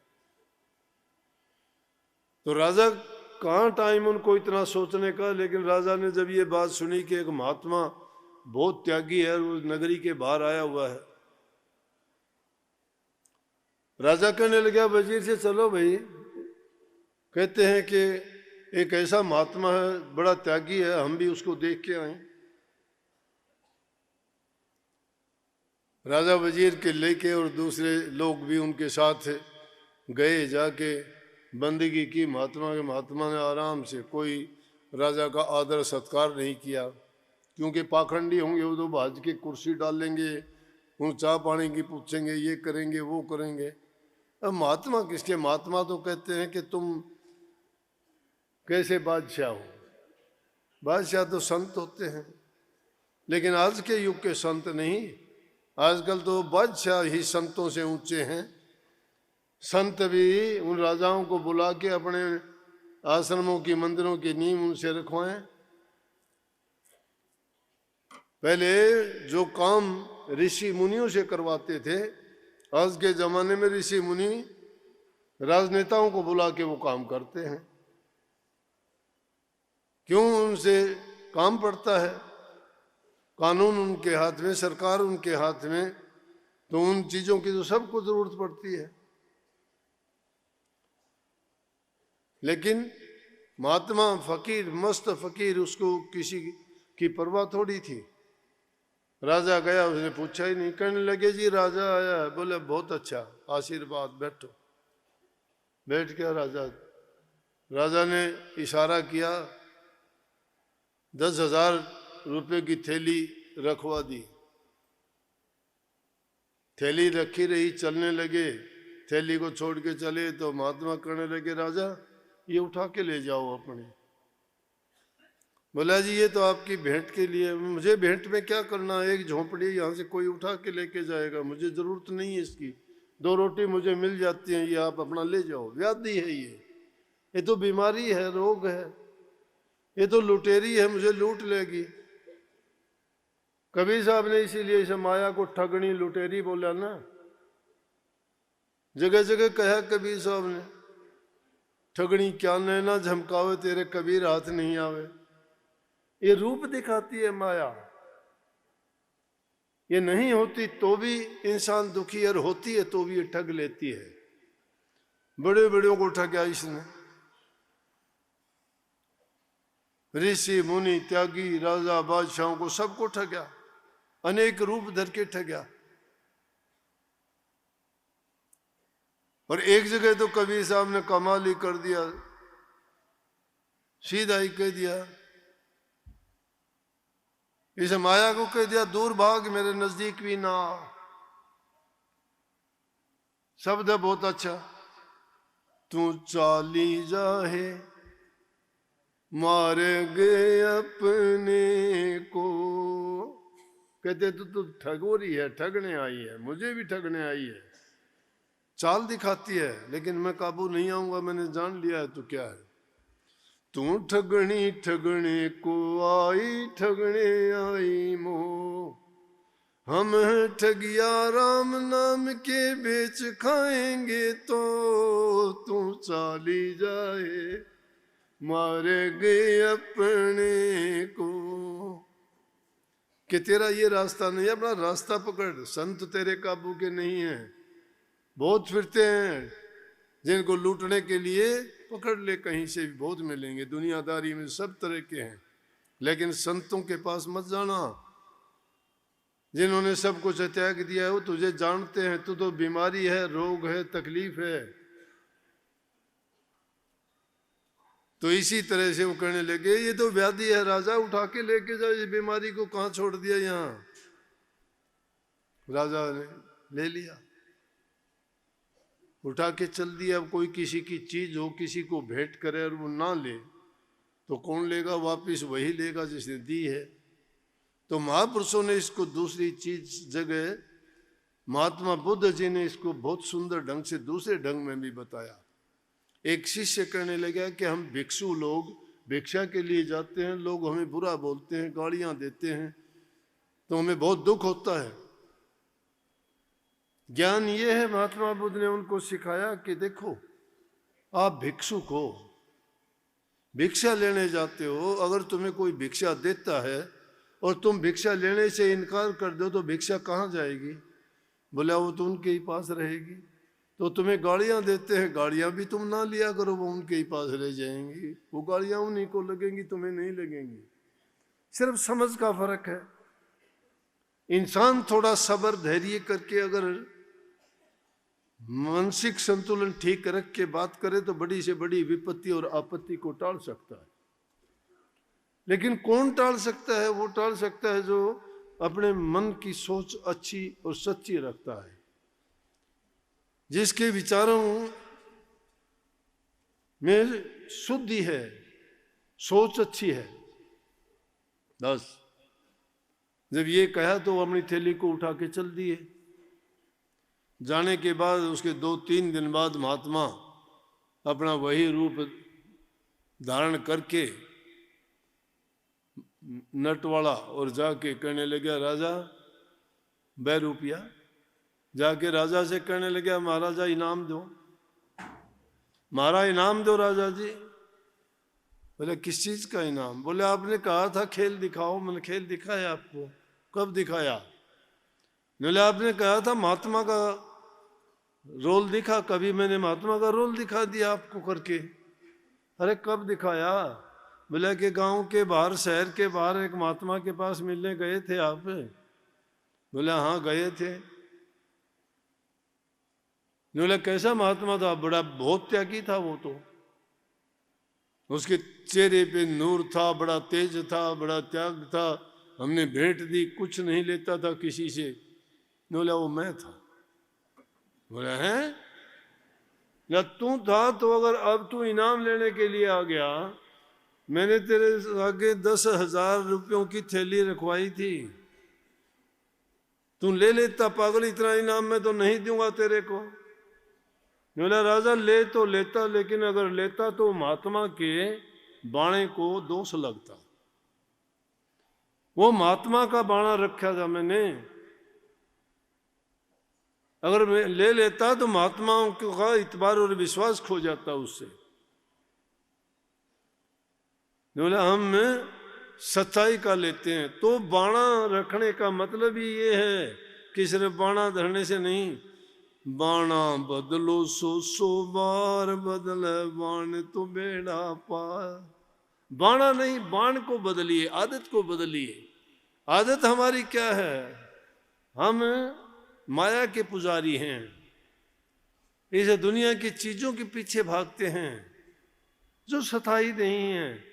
तो राजा कहाँ टाइम उनको इतना सोचने का। लेकिन राजा ने जब ये बात सुनी कि एक महात्मा बहुत त्यागी है, वो नगरी के बाहर आया हुआ है, राजा कहने लगा वजीर से, चलो भाई, कहते हैं कि एक ऐसा महात्मा है, बड़ा त्यागी है, हम भी उसको देख के आए। राजा वजीर के लेके और दूसरे लोग भी उनके साथ गए, जाके बंदगी की महात्मा के। महात्मा ने आराम से, कोई राजा का आदर सत्कार नहीं किया, क्योंकि पाखंडी होंगे वो तो भाज के कुर्सी डालेंगे, उन चाय पानी की पूछेंगे, ये करेंगे वो करेंगे। अब महात्मा किसके? महात्मा तो कहते हैं कि तुम कैसे बादशाह हो। बादशाह तो संत होते हैं, लेकिन आज के युग के संत नहीं। आजकल तो बादशाह ही संतों से ऊंचे हैं। संत भी उन राजाओं को बुला के अपने आश्रमों की, मंदिरों की नींव उनसे रखवाएं। पहले जो काम ऋषि मुनियों से करवाते थे, आज के जमाने में ऋषि मुनि राजनेताओं को बुला के वो काम करते हैं। क्यों? उनसे काम पड़ता है, कानून उनके हाथ में, सरकार उनके हाथ में, तो उन चीजों की तो सबको जरूरत पड़ती है। लेकिन महात्मा फकीर, मस्त फकीर, उसको किसी की परवाह थोड़ी थी। राजा गया, उसने पूछा ही नहीं। कहने लगे जी राजा आया है। बोले बहुत अच्छा, आशीर्वाद, बैठो। बैठ गया राजा। राजा ने इशारा किया, 10,000 रुपए की थैली रखवा दी। थैली रखी रही, चलने लगे, थैली को छोड़ के चले तो महात्मा कहने लगे राजा ये उठा के ले जाओ अपने। बोला जी ये तो आपकी भेंट के लिए। मुझे भेंट में क्या करना, एक झोंपड़ी यहाँ से कोई उठा के लेके जाएगा, मुझे जरूरत नहीं है इसकी। 2 रोटी मुझे मिल जाती हैं, ये आप अपना ले जाओ। व्याधि है ये तो बीमारी है, रोग है, ये तो लुटेरी है, मुझे लूट लेगी। कबीर साहब ने इसीलिए इसे माया को ठगनी लुटेरी बोला ना। जगह जगह कहा कबीर साहब ने, ठगनी क्या नैना झमकावे तेरे कबीर हाथ नहीं आवे। ये रूप दिखाती है माया। ये नहीं होती तो भी इंसान दुखी, और होती है तो भी ये ठग लेती है। बड़े बड़ों को ठगा इसने, ऋषि मुनि त्यागी राजा बादशाहों को सबको ठगा, अनेक रूप धर के ठगा। और एक जगह तो कबीर साहब ने कमाल ही कर दिया, सीधा ही कह दिया, इस माया को कह दिया दूर भाग, मेरे नजदीक भी ना। शब्द है बहुत अच्छा, तू चाली जाहे मारेंगे अपने को। कहते तू ठगोरी है, ठगने आई है, मुझे भी ठगने आई है। चाल दिखाती है लेकिन मैं काबू नहीं आऊंगा, मैंने जान लिया है। तो क्या है, तू ठगनी ठगने को आई, ठगने आई मो। हम ठगिया राम नाम के बेच खाएंगे तो, तू चाली जाए मारे गए अपने को। कि तेरा ये रास्ता नहीं है, अपना रास्ता पकड़। संत तेरे काबू के नहीं है। बहुत फिरते हैं, जिनको लूटने के लिए पकड़ ले कहीं से भी, बहुत मिलेंगे। दुनियादारी में सब तरह के हैं, लेकिन संतों के पास मत जाना। जिन्होंने सब कुछ त्याग दिया है वो तुझे जानते हैं, तू तो बीमारी है, रोग है, तकलीफ है। तो इसी तरह से वो कहने लगे ये तो व्याधि है राजा, उठा के लेके जाओ, इस बीमारी को कहाँ छोड़ दिया यहाँ। राजा ने ले लिया, उठा के चल दिया। अब कोई किसी की चीज हो, किसी को भेंट करे और वो ना ले तो कौन लेगा वापिस? वही लेगा जिसने दी है। तो महापुरुषों ने इसको दूसरी चीज जगह, महात्मा बुद्ध जी ने इसको बहुत सुंदर ढंग से दूसरे ढंग में भी बताया। एक शिष्य कहने लगा कि हम भिक्षु लोग भिक्षा के लिए जाते हैं, लोग हमें बुरा बोलते हैं, गालियां देते हैं, तो हमें बहुत दुख होता है। ज्ञान ये है, महात्मा बुद्ध ने उनको सिखाया कि देखो आप भिक्षुक हो, भिक्षा लेने जाते हो, अगर तुम्हें कोई भिक्षा देता है और तुम भिक्षा लेने से इनकार कर दो तो भिक्षा कहाँ जाएगी? बोला वो तो उनके ही पास रहेगी। तो तुम्हें गाड़ियां देते हैं, गाड़ियां भी तुम ना लिया करो, वो उनके ही पास रह जाएंगी। वो गाड़ियां उन्हीं को लगेंगी, तुम्हें नहीं लगेंगी। सिर्फ समझ का फर्क है। इंसान थोड़ा सब्र धैर्य करके अगर मानसिक संतुलन ठीक रख के बात करे तो बड़ी से बड़ी विपत्ति और आपत्ति को टाल सकता है। लेकिन कौन टाल सकता है? वो टाल सकता है जो अपने मन की सोच अच्छी और सच्ची रखता है, जिसके विचारों में शुद्धि है, सोच अच्छी है। बस जब ये कहा तो अपनी थैली को उठा के चल दिए। जाने के बाद उसके 2-3 दिन बाद महात्मा अपना वही रूप धारण करके नट वाला और जाके कहने लगा राजा 2 रुपया। जाके राजा से कहने लगा महाराजा इनाम दो, महाराज इनाम दो राजा जी। बोले किस चीज का इनाम? बोले आपने कहा था खेल दिखाओ, मैंने खेल दिखाया आपको। कब दिखाया? बोले आपने कहा था महात्मा का रोल दिखा, कभी मैंने महात्मा का रोल दिखा दिया आपको करके। अरे कब दिखाया? बोले कि गांव के बाहर, शहर के बाहर एक महात्मा के पास मिलने गए थे आप। बोले हाँ गए थे। बोले कैसा महात्मा था? बड़ा बहुत त्यागी था वो तो, उसके चेहरे पे नूर था, बड़ा तेज था, बड़ा त्याग था। हमने भेंट दी, कुछ नहीं लेता था किसी से। बोला वो मैं था। बोला है ना तू था? तो अगर अब तू इनाम लेने के लिए आ गया, मैंने तेरे आगे 10,000 रुपयों की थैली रखवाई थी, तू ले लेता पागल। इतना इनाम मैं तो नहीं दूंगा तेरे को। बोला राजा ले तो लेता, लेकिन अगर लेता तो महात्मा के बाणे को दोष लगता। वो महात्मा का बाणा रखा था मैंने, अगर मैं ले लेता तो महात्माओं का इतबार और विश्वास खो जाता उससे। बोले हम सच्चाई का लेते हैं। तो बाणा रखने का मतलब ही ये है कि सिर्फ बाणा धरने से नहीं, बाणा बदलो सो बार बदले बाण तो बेड़ा पार। बाणा नहीं, बाण को बदलिए, आदत को बदलिए। आदत हमारी क्या है? हम माया के पुजारी हैं, इस दुनिया की चीजों के पीछे भागते हैं जो सताई नहीं है,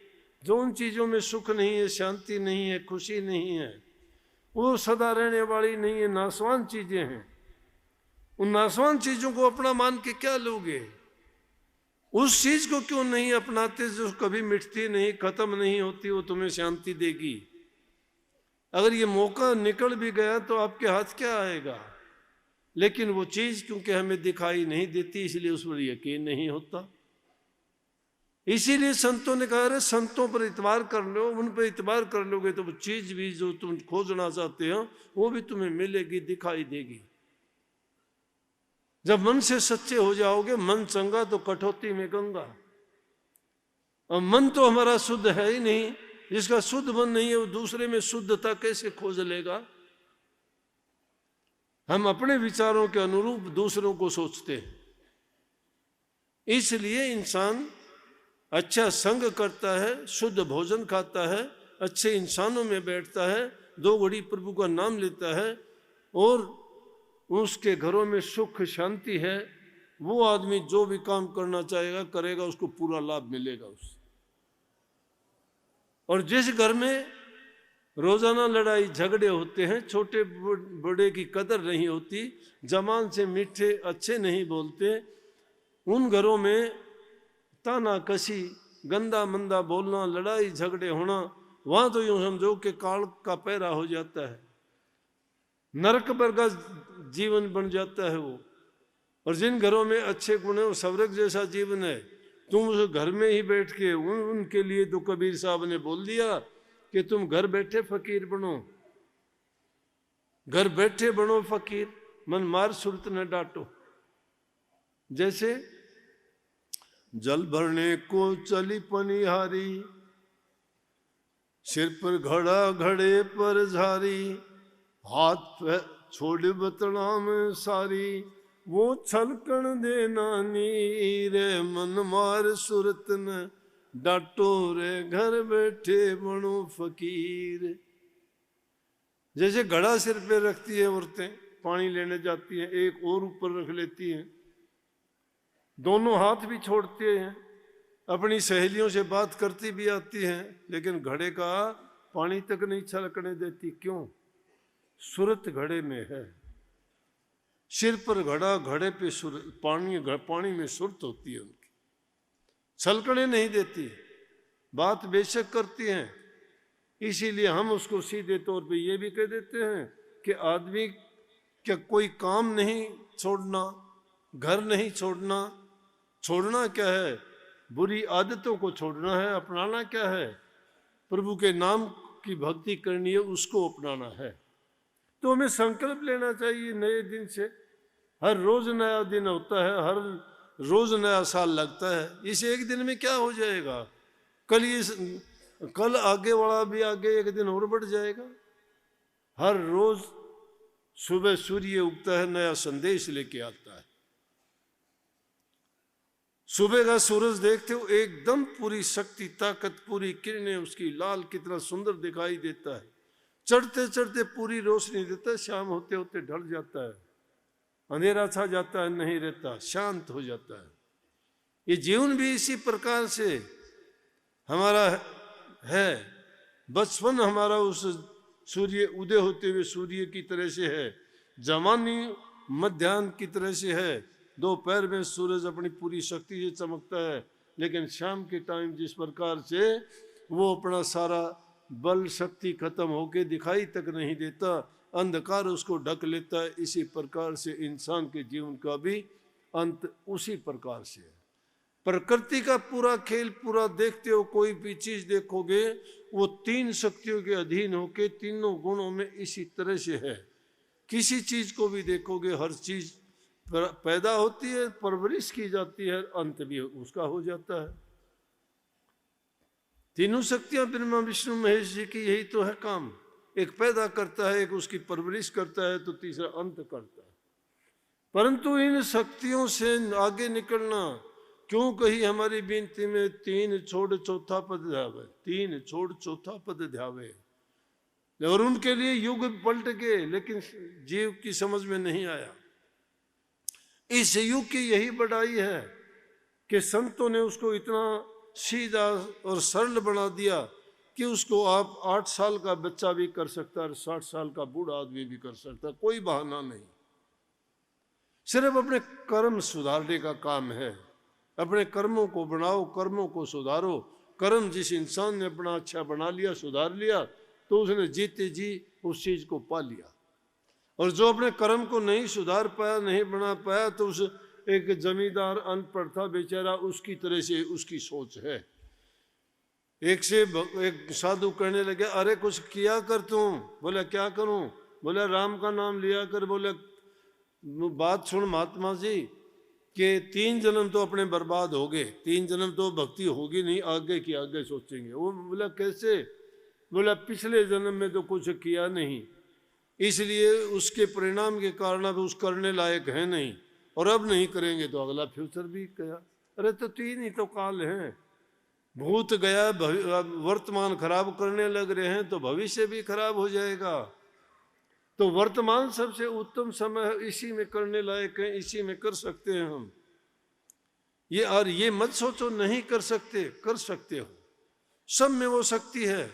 जो उन चीजों में सुख नहीं है, शांति नहीं है, खुशी नहीं है, वो सदा रहने वाली नहीं है, नासवान चीजें हैं। उन नासवान चीजों को अपना मान के क्या लोगे? उस चीज को क्यों नहीं अपनाते जो कभी मिटती नहीं, खत्म नहीं होती, वो तुम्हें शांति देगी। अगर ये मौका निकल भी गया तो आपके हाथ क्या आएगा? लेकिन वो चीज क्योंकि हमें दिखाई नहीं देती, इसलिए उस पर यकीन नहीं होता। इसीलिए संतों ने कहा, अरे संतों पर इतबार कर लो, उन पर इतबार कर लोगे तो वो चीज भी जो तुम खोजना चाहते हो वो भी तुम्हें मिलेगी, दिखाई देगी। जब मन से सच्चे हो जाओगे, मन चंगा तो कठौती में गंगा। और मन तो हमारा शुद्ध है ही नहीं, जिसका शुद्ध मन नहीं है वो दूसरे में शुद्धता कैसे खोज लेगा? हम अपने विचारों के अनुरूप दूसरों को सोचते हैं। इसलिए इंसान अच्छा संग करता है, शुद्ध भोजन खाता है, अच्छे इंसानों में बैठता है, 2 घड़ी प्रभु का नाम लेता है और उसके घरों में सुख शांति है, वो आदमी जो भी काम करना चाहेगा करेगा, उसको पूरा लाभ मिलेगा उससे। और जिस घर में रोजाना लड़ाई झगड़े होते हैं, छोटे बड़े की कदर नहीं होती, जबान से मीठे अच्छे नहीं बोलते, उन घरों में ताना कसी, गंदा मंदा बोलना, लड़ाई झगड़े होना, वहां तो यूं समझो कि काल का पैरा हो जाता है, नरक पर का जीवन बन जाता है वो। और जिन घरों में अच्छे गुण है वो स्वर्ग जैसा जीवन है। तुम उस घर में ही बैठ के उनके लिए तो कबीर साहब ने बोल दिया कि तुम घर बैठे फकीर बनो, घर बैठे बनो फकीर, मन मार सुरत न डांटो। जैसे जल भरने को चली पनिहारी, सिर पर घड़ा घड़े पर झारी, हाथ छोड़ बतनाम सारी, वो छलकन देना नीरे, मन मार सुरत न डांटो रे, घर बैठे बनो फकीर। जैसे घड़ा सिर पे रखती है औरतें, पानी लेने जाती हैं, एक और ऊपर रख लेती हैं, दोनों हाथ भी छोड़ते हैं, अपनी सहेलियों से बात करती भी आती हैं, लेकिन घड़े का पानी तक नहीं छलकने देती। क्यों? सुरत घड़े में है। सिर पर घड़ा, घड़े पे सुरत, पानी में सुरत होती है उनकी, छलकने नहीं देती, बात बेशक करती हैं। इसीलिए हम उसको सीधे तौर पे ये भी कह देते हैं कि आदमी क्या कोई काम नहीं छोड़ना, घर नहीं छोड़ना। छोड़ना क्या है? बुरी आदतों को छोड़ना है। अपनाना क्या है? प्रभु के नाम की भक्ति करनी है, उसको अपनाना है। तो हमें संकल्प लेना चाहिए नए दिन से। हर रोज नया दिन होता है, हर रोज नया साल लगता है। इस एक दिन में क्या हो जाएगा? कल आगे वाला भी आगे एक दिन और बढ़ जाएगा। हर रोज सुबह सूर्य उगता है, नया संदेश लेके आता है। सुबह का सूरज देखते हो, एकदम पूरी शक्ति, ताकत, पूरी किरणें उसकी लाल, कितना सुंदर दिखाई देता है। चढ़ते चढ़ते पूरी रोशनी देता है, शाम होते होते ढल जाता है, अंधेरा छा जाता है, नहीं रहता, शांत हो जाता है। ये जीवन भी इसी प्रकार से हमारा है। बचपन हमारा उस सूर्य उदय होते हुए सूर्य की तरह से है, जवानी मध्याह्न की तरह से है, दोपहर में सूरज अपनी पूरी शक्ति से चमकता है, लेकिन शाम के टाइम जिस प्रकार से वो अपना सारा बल शक्ति खत्म होके दिखाई तक नहीं देता, अंधकार उसको ढक लेता है, इसी प्रकार से इंसान के जीवन का भी अंत उसी प्रकार से है। प्रकृति का पूरा खेल पूरा देखते हो, कोई भी चीज देखोगे वो 3 शक्तियों के अधीन होके तीनों गुणों में इसी तरह से है। किसी चीज को भी देखोगे, हर चीज पैदा होती है, परवरिश की जाती है, अंत भी उसका हो जाता है। तीनों शक्तियां ब्रह्मा विष्णु महेश जी की यही तो है काम। एक पैदा करता है, एक उसकी परवरिश करता है, तो तीसरा अंत करता है। परंतु इन शक्तियों से आगे निकलना, क्यों कही हमारी विनती में तीन छोड़ चौथा पद ध्यावे, तीन छोड़ चौथा पद ध्यावे। और उनके लिए युग पलट गए, लेकिन जीव की समझ में नहीं आया। इस युग की यही बढ़ाई है कि संतों ने उसको इतना सीधा और सरल बना दिया कि उसको आप 8 साल का बच्चा भी कर सकता है, 60 साल का बूढ़ा आदमी भी कर सकता है, कोई बहाना नहीं। सिर्फ अपने कर्म सुधारने का काम है। अपने कर्मों को बनाओ, कर्मों को सुधारो। कर्म जिस इंसान ने अपना अच्छा बना लिया, सुधार लिया, तो उसने जीते जी उस चीज को पा लिया। और जो अपने कर्म को नहीं सुधार पाया, नहीं बना पाया, तो उस एक जमींदार अनपढ़ था बेचारा, उसकी तरह से उसकी सोच है। एक साधु कहने लगे, अरे कुछ किया कर तुम। बोला क्या करूं? बोला राम का नाम लिया कर। बोले बात सुन महात्मा जी, कि 3 जन्म तो अपने बर्बाद हो गए, 3 जन्म तो भक्ति होगी नहीं, आगे की आगे सोचेंगे। वो बोला कैसे? बोला पिछले जन्म में तो कुछ किया नहीं, इसलिए उसके परिणाम के कारण अब उस करने लायक है नहीं, और अब नहीं करेंगे तो अगला फ्यूचर भी गया। अरे तो 3 ही तो काल हैं, भूत गया, वर्तमान खराब करने लग रहे हैं तो भविष्य भी खराब हो जाएगा। तो वर्तमान सबसे उत्तम समय है, इसी में करने लायक है, इसी में कर सकते हैं हम। ये और ये मत सोचो नहीं कर सकते, कर सकते हो। सब में वो शक्ति है,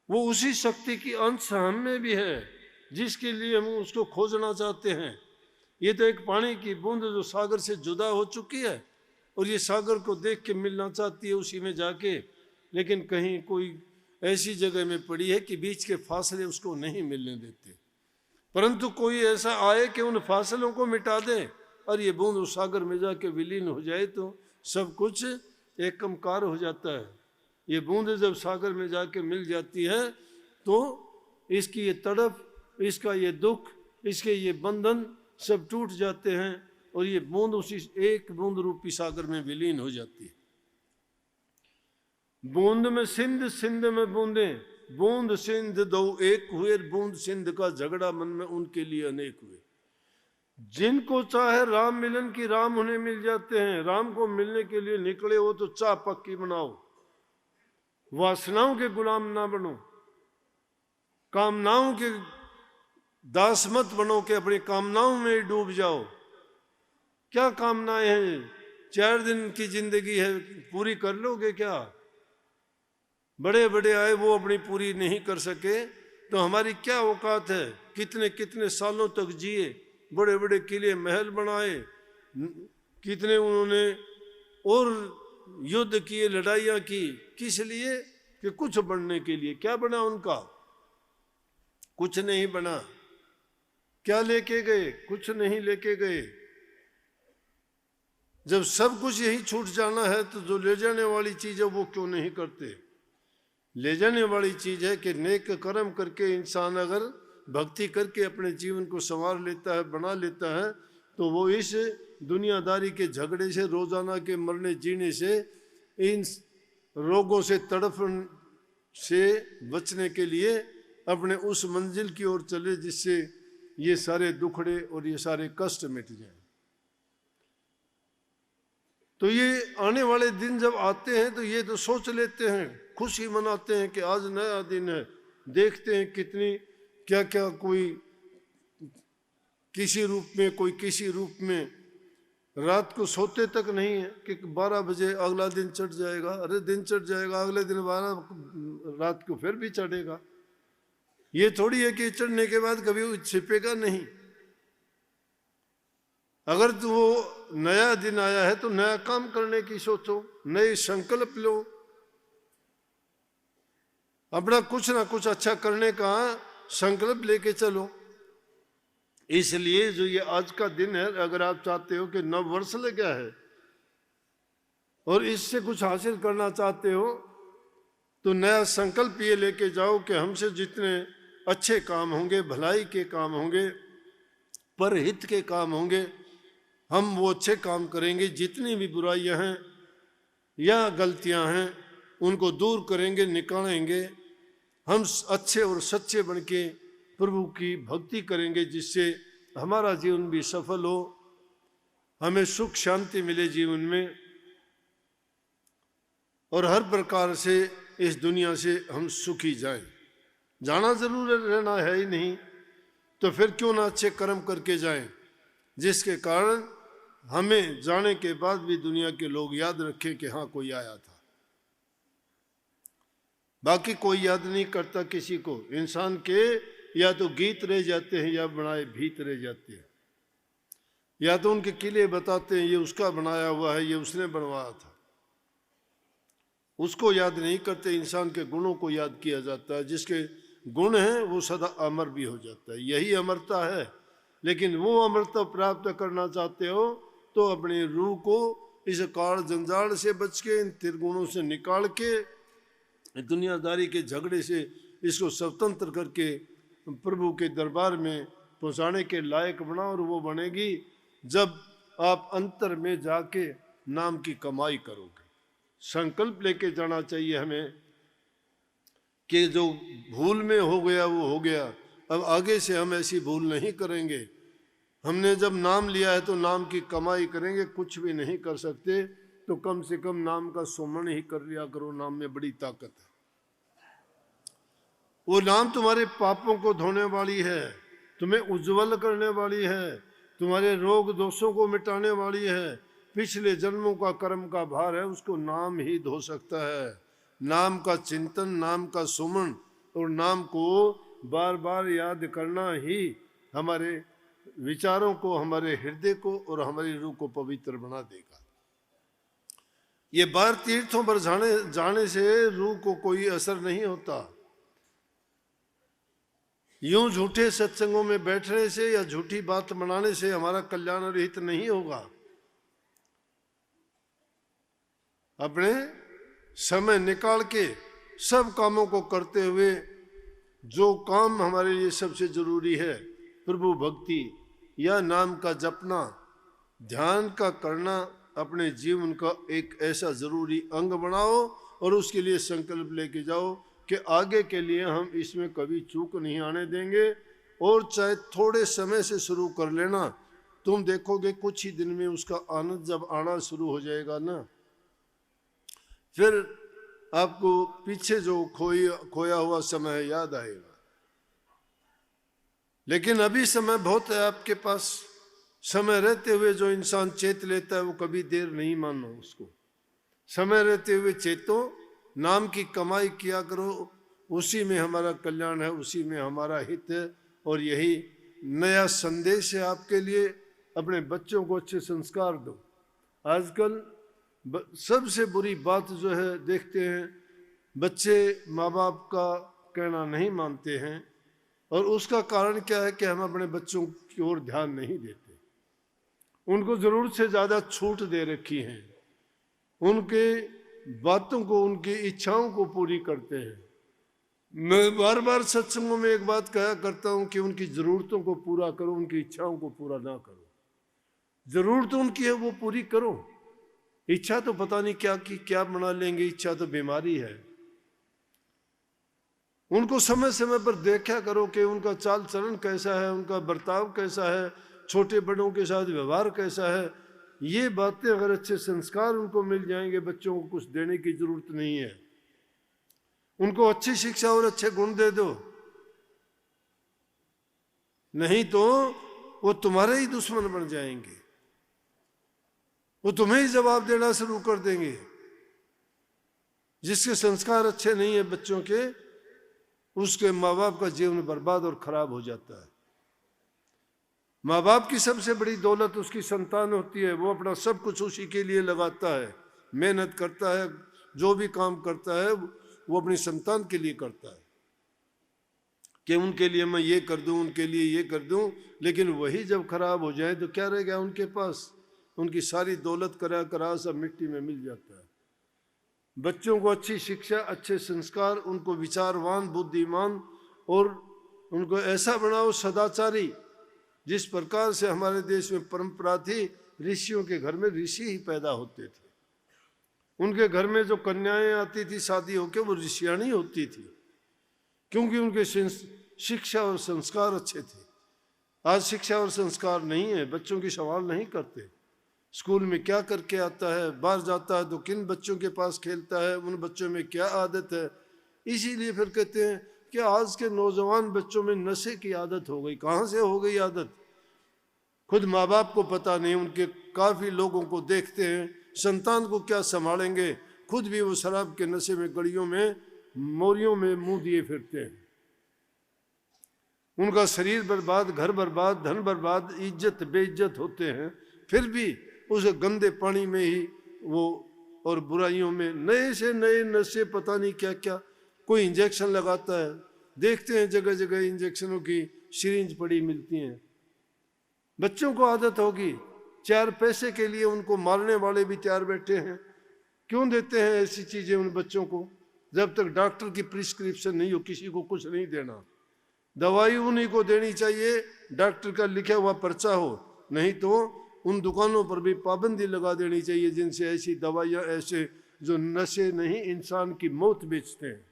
वो उसी शक्ति की अंश हम में भी है, जिसके लिए हम उसको खोजना चाहते हैं। ये तो एक पानी की बूंद जो सागर से जुदा हो चुकी है, और ये सागर को देख के मिलना चाहती है उसी में जाके, लेकिन कहीं कोई ऐसी जगह में पड़ी है कि बीच के फासले उसको नहीं मिलने देते। परंतु कोई ऐसा आए कि उन फासलों को मिटा दे और ये बूंद उस सागर में जाके विलीन हो जाए, तो सब कुछ एकमकार हो जाता है। ये बूंद जब सागर में जाके मिल जाती है, तो इसकी ये तड़प, इसका ये दुख, इसके ये बंधन सब टूट जाते हैं, और ये बूंद उसी एक बूंद रूपी सागर में विलीन हो जाती है। बूंद में सिंध, सिंध में बूंदे, बूंद सिंध दो एक हुए, बूंद सिंध का झगड़ा मन में उनके लिए अनेक हुए। जिनको चाहे राम मिलन की, राम उन्हें मिल जाते हैं। राम को मिलने के लिए निकले हो तो चाह पक्की बनाओ, वासनाओं के गुलाम ना बनो, कामनाओं के दास मत बनो कि अपनी कामनाओं में डूब जाओ। क्या कामनाएं हैं? 4 दिन की जिंदगी है, पूरी कर लोगे क्या? बड़े बड़े आए, वो अपनी पूरी नहीं कर सके, तो हमारी क्या औकात है? कितने कितने सालों तक जिए, बड़े बड़े किले महल बनाए, कितने उन्होंने और युद्ध किए, लड़ाइयाँ की, किस लिए? कि कुछ बनने के लिए। क्या बना उनका? कुछ नहीं बना। क्या लेके गए? कुछ नहीं लेके गए। जब सब कुछ यही छूट जाना है, तो जो ले जाने वाली चीज है वो क्यों नहीं करते? ले जाने वाली चीज है कि नेक कर्म करके इंसान अगर भक्ति करके अपने जीवन को संवार लेता है, बना लेता है, तो वो इस दुनियादारी के झगड़े से, रोजाना के मरने जीने से, इन रोगों से, तड़प से बचने के लिए अपने उस मंजिल की ओर चले जिससे ये सारे दुखड़े और ये सारे कष्ट मिट जाए। तो ये आने वाले दिन जब आते हैं तो ये तो सोच लेते हैं, खुशी मनाते हैं कि आज नया दिन है। देखते हैं कितनी क्या क्या, कोई किसी रूप में, कोई किसी रूप में। रात को सोते तक नहीं है कि 12 बजे अगला दिन चढ़ जाएगा। अरे दिन चढ़ जाएगा, अगले दिन 12 रात को फिर भी चढ़ेगा। ये थोड़ी है कि चढ़ने के बाद कभी छिपेगा नहीं। अगर तो वो नया दिन आया है तो नया काम करने की सोचो, नए संकल्प लो, अपना कुछ ना कुछ अच्छा करने का संकल्प लेके चलो। इसलिए जो ये आज का दिन है, अगर आप चाहते हो कि नव वर्ष लगा है और इससे कुछ हासिल करना चाहते हो, तो नया संकल्प ये लेके जाओ कि हमसे जितने अच्छे काम होंगे, भलाई के काम होंगे, परहित के काम होंगे, हम वो अच्छे काम करेंगे। जितनी भी बुराइयां हैं या गलतियां हैं उनको दूर करेंगे, निकालेंगे। हम अच्छे और सच्चे बन के प्रभु की भक्ति करेंगे, जिससे हमारा जीवन भी सफल हो, हमें सुख शांति मिले जीवन में, और हर प्रकार से इस दुनिया से हम सुखी जाएं। जाना जरूर रहना है ही नहीं, तो फिर क्यों ना अच्छे कर्म करके जाएं, जिसके कारण हमें जाने के बाद भी दुनिया के लोग याद रखें कि हाँ कोई आया था। बाकी कोई याद नहीं करता किसी को। इंसान के या तो गीत रह जाते हैं या बनाए भीत रह जाते हैं, या तो उनके किले बताते हैं ये उसका बनाया हुआ है, ये उसने बनवाया था, उसको याद नहीं करते। इंसान के गुणों को याद किया जाता है, जिसके गुण हैं वो सदा अमर भी हो जाता है। यही अमरता है। लेकिन वो अमरता प्राप्त करना चाहते हो तो अपनी रूह को इस काल जंजाल से बच के, इन त्रिगुणों से निकाल के, दुनियादारी के झगड़े से इसको स्वतंत्र करके प्रभु के दरबार में पहुंचाने के लायक बना। और वो बनेगी जब आप अंतर में जाके नाम की कमाई करोगे। संकल्प लेके जाना चाहिए हमें कि जो भूल में हो गया वो हो गया, अब आगे से हम ऐसी भूल नहीं करेंगे। हमने जब नाम लिया है तो नाम की कमाई करेंगे। कुछ भी नहीं कर सकते तो कम से कम नाम का सुमरण ही कर लिया करो। नाम में बड़ी ताकत है। वो नाम तुम्हारे पापों को धोने वाली है, तुम्हें उज्जवल करने वाली है, तुम्हारे रोग दोषों को मिटाने वाली है। पिछले जन्मों का कर्म का भार है, उसको नाम ही धो सकता है। नाम का चिंतन, नाम का सुमन और नाम को बार बार याद करना ही हमारे विचारों को, हमारे हृदय को और हमारी रूह को पवित्र बना देगा। ये बार तीर्थों पर जाने से रूह को कोई असर नहीं होता। यूं झूठे सत्संगों में बैठने से या झूठी बात बनाने से हमारा कल्याण और हित नहीं होगा। अपने समय निकाल के सब कामों को करते हुए जो काम हमारे लिए सबसे जरूरी है, प्रभु भक्ति या नाम का जपना, ध्यान का करना, अपने जीवन का एक ऐसा जरूरी अंग बनाओ और उसके लिए संकल्प लेके जाओ कि आगे के लिए हम इसमें कभी चूक नहीं आने देंगे। और चाहे थोड़े समय से शुरू कर लेना, तुम देखोगे कुछ ही दिन में उसका आनंद जब आना शुरू हो जाएगा ना, फिर आपको पीछे जो खोया हुआ समय याद आएगा। लेकिन अभी समय बहुत है आपके पास। समय रहते हुए जो इंसान चेत लेता है वो कभी देर नहीं मानो उसको। समय रहते हुए चेतो, नाम की कमाई किया करो, उसी में हमारा कल्याण है, उसी में हमारा हित है। और यही नया संदेश है आपके लिए। अपने बच्चों को अच्छे संस्कार दो। आजकल सबसे बुरी बात जो है देखते हैं, बच्चे माँ बाप का कहना नहीं मानते हैं। और उसका कारण क्या है कि हम अपने बच्चों की ओर ध्यान नहीं देते। उनको जरूरत से ज्यादा छूट दे रखी है, उनके बातों को, उनकी इच्छाओं को पूरी करते हैं। मैं बार बार सत्संगों में एक बात कहा करता हूं कि उनकी जरूरतों को पूरा करो, उनकी इच्छाओं को पूरा ना करो। जरूरत उनकी है वो पूरी करो, इच्छा तो पता नहीं क्या बना लेंगे। इच्छा तो बीमारी है। उनको समय समय पर देखा करो कि उनका चाल चलन कैसा है, उनका बर्ताव कैसा है, छोटे बड़ों के साथ व्यवहार कैसा है। ये बातें अगर अच्छे संस्कार उनको मिल जाएंगे, बच्चों को कुछ देने की जरूरत नहीं है। उनको अच्छी शिक्षा और अच्छे गुण दे दो, नहीं तो वो तुम्हारे ही दुश्मन बन जाएंगे। वो तुम्हें ही जवाब देना शुरू कर देंगे। जिसके संस्कार अच्छे नहीं है बच्चों के, उसके माँ बाप का जीवन बर्बाद और खराब हो जाता है। माँ बाप की सबसे बड़ी दौलत उसकी संतान होती है। वो अपना सब कुछ उसी के लिए लगाता है, मेहनत करता है, जो भी काम करता है वो अपनी संतान के लिए करता है कि उनके लिए मैं ये कर दूं, उनके लिए ये कर दूं। लेकिन वही जब खराब हो जाए तो क्या रह गया उनके पास? उनकी सारी दौलत करा सब मिट्टी में मिल जाता है। बच्चों को अच्छी शिक्षा, अच्छे संस्कार, उनको विचारवान, बुद्धिमान और उनको ऐसा बनाओ सदाचारी जिस प्रकार से हमारे देश में परंपरा थी, ऋषियों के घर में ऋषि ही पैदा होते थे। उनके घर में जो कन्याएं आती थी शादी होके, वो ऋषियाणी होती थी, क्योंकि उनके शिक्षा और संस्कार अच्छे थे। आज शिक्षा और संस्कार नहीं है, बच्चों की सवाल नहीं करते, स्कूल में क्या करके आता है, बाहर जाता है तो किन बच्चों के पास खेलता है, उन बच्चों में क्या आदत है। इसीलिए फिर कहते हैं कि आज के नौजवान बच्चों में नशे की आदत हो गई। कहाँ से हो गई आदत, खुद माँ बाप को पता नहीं। उनके काफ़ी लोगों को देखते हैं, संतान को क्या संभालेंगे, खुद भी वो शराब के नशे में, गड़ियों में, मोरियों में मुंह दिए फिरते हैं। उनका शरीर बर्बाद, घर बर्बाद, धन बर्बाद, इज्जत बेइज्जत होते हैं। फिर भी उस गंदे पानी में ही वो, और बुराइयों में नए से नए नशे, पता नहीं क्या क्या। कोई इंजेक्शन लगाता है, देखते हैं जगह जगह इंजेक्शनों की सिरिंज पड़ी मिलती हैं। बच्चों को आदत होगी, 4 पैसे के लिए उनको मारने वाले भी तैयार बैठे हैं। क्यों देते हैं ऐसी चीजें उन बच्चों को? जब तक डॉक्टर की प्रिस्क्रिप्शन नहीं हो, किसी को कुछ नहीं देना। दवाई उन्हीं को देनी चाहिए, डॉक्टर का लिखा हुआ पर्चा हो, नहीं तो उन दुकानों पर भी पाबंदी लगा देनी चाहिए जिनसे ऐसी दवाइयाँ, ऐसे जो नशे नहीं इंसान की मौत बेचते हैं।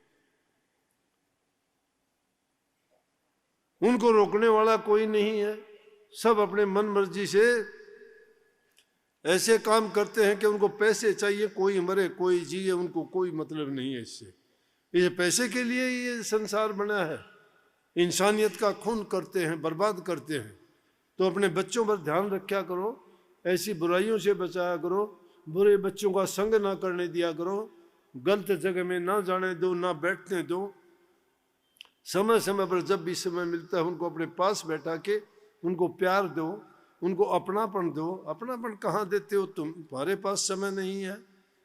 उनको रोकने वाला कोई नहीं है, सब अपने मन मर्जी से ऐसे काम करते हैं कि उनको पैसे चाहिए, कोई मरे कोई जिए, उनको कोई मतलब नहीं है इससे। ये पैसे के लिए ये संसार बना है, इंसानियत का खून करते हैं, बर्बाद करते हैं। तो अपने बच्चों पर ध्यान रखा करो, ऐसी बुराइयों से बचाया करो, बुरे बच्चों का संग ना करने दिया करो, गलत जगह में ना जाने दो, ना बैठने दो। समय समय पर जब भी समय मिलता है उनको अपने पास बैठा के उनको प्यार दो, उनको अपनापन दो। अपनापन कहाँ देते हो तुम, तुम्हारे पास समय नहीं है,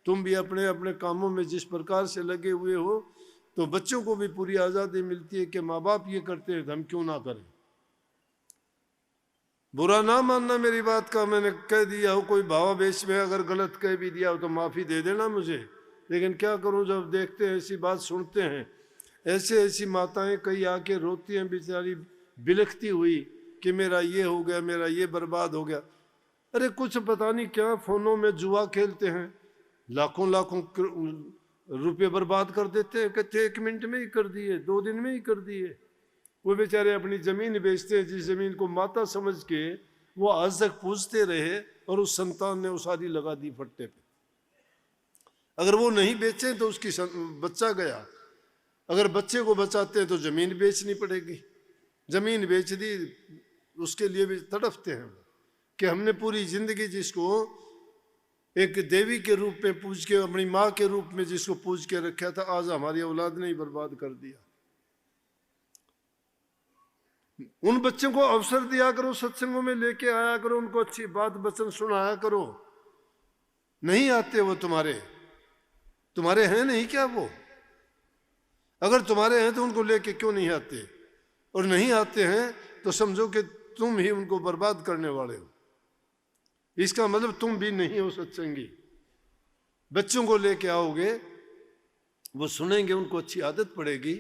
तुम भी अपने अपने कामों में जिस प्रकार से लगे हुए हो। तो बच्चों को भी पूरी आज़ादी मिलती है कि माँ बाप ये करते हैं तो हम क्यों ना करें। बुरा ना मानना मेरी बात का, मैंने कह दिया हो, कोई भावावेश में अगर गलत कह भी दिया हो तो माफ़ी दे देना मुझे। लेकिन क्या करूं, जब देखते हैं ऐसी बात सुनते हैं, ऐसी माताएं कई आके रोती हैं बेचारी बिलखती हुई कि मेरा ये हो गया, मेरा ये बर्बाद हो गया। अरे कुछ पता नहीं क्या फोनों में जुआ खेलते हैं, लाखों लाखों रुपये बर्बाद कर देते हैं। कहते 1 मिनट में ही कर दिए, 2 दिन में ही कर दिए। वो बेचारे अपनी ज़मीन बेचते हैं, जिस ज़मीन को माता समझ के वो आज तक पूजते रहे, और उस संतान ने उसारी लगा दी फट्टे पे। अगर वो नहीं बेचे तो उसकी बच्चा गया, अगर बच्चे को बचाते हैं तो ज़मीन बेचनी पड़ेगी। ज़मीन बेच दी, उसके लिए भी तड़फते हैं कि हमने पूरी ज़िंदगी जिसको एक देवी के रूप में पूज के, अपनी माँ के रूप में जिसको पूज के रखा था, आज हमारी औलाद ने ही बर्बाद कर दिया। उन बच्चों को अवसर दिया करो, सत्संगों में लेके आया करो, उनको अच्छी बात वचन सुनाया करो। नहीं आते वो तुम्हारे हैं नहीं क्या वो? अगर तुम्हारे हैं तो उनको लेके क्यों नहीं आते? और नहीं आते हैं तो समझो कि तुम ही उनको बर्बाद करने वाले हो। इसका मतलब तुम भी नहीं हो सत्संगी। बच्चों को लेके आओगे, वो सुनेंगे, उनको अच्छी आदत पड़ेगी,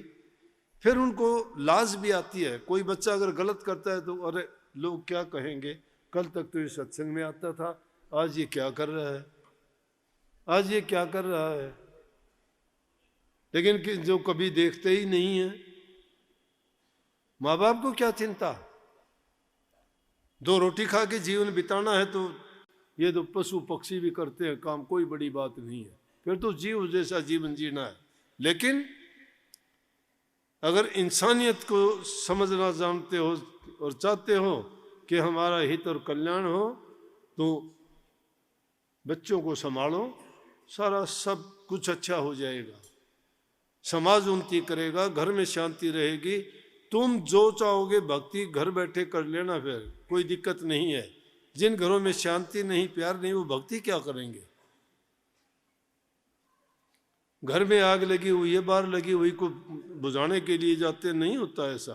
फिर उनको लाज भी आती है। कोई बच्चा अगर गलत करता है तो अरे लोग क्या कहेंगे, कल तक तो ये सत्संग में आता था, आज ये क्या कर रहा है, आज ये क्या कर रहा है। लेकिन जो कभी देखते ही नहीं है, माँ बाप को क्या चिंता, 2 रोटी खा के जीवन बिताना है। तो ये तो पशु पक्षी भी करते हैं काम, कोई बड़ी बात नहीं है, फिर तो जीव जैसा जीवन जीना है। लेकिन अगर इंसानियत को समझना जानते हो और चाहते हो कि हमारा हित और कल्याण हो, तो बच्चों को संभालो, सारा सब कुछ अच्छा हो जाएगा, समाज उन्नति करेगा, घर में शांति रहेगी। तुम जो चाहोगे भक्ति घर बैठे कर लेना, फिर कोई दिक्कत नहीं है। जिन घरों में शांति नहीं, प्यार नहीं, वो भक्ति क्या करेंगे? घर में आग लगी हुई है, बाहर लगी हुई को बुझाने के लिए जाते, नहीं होता ऐसा।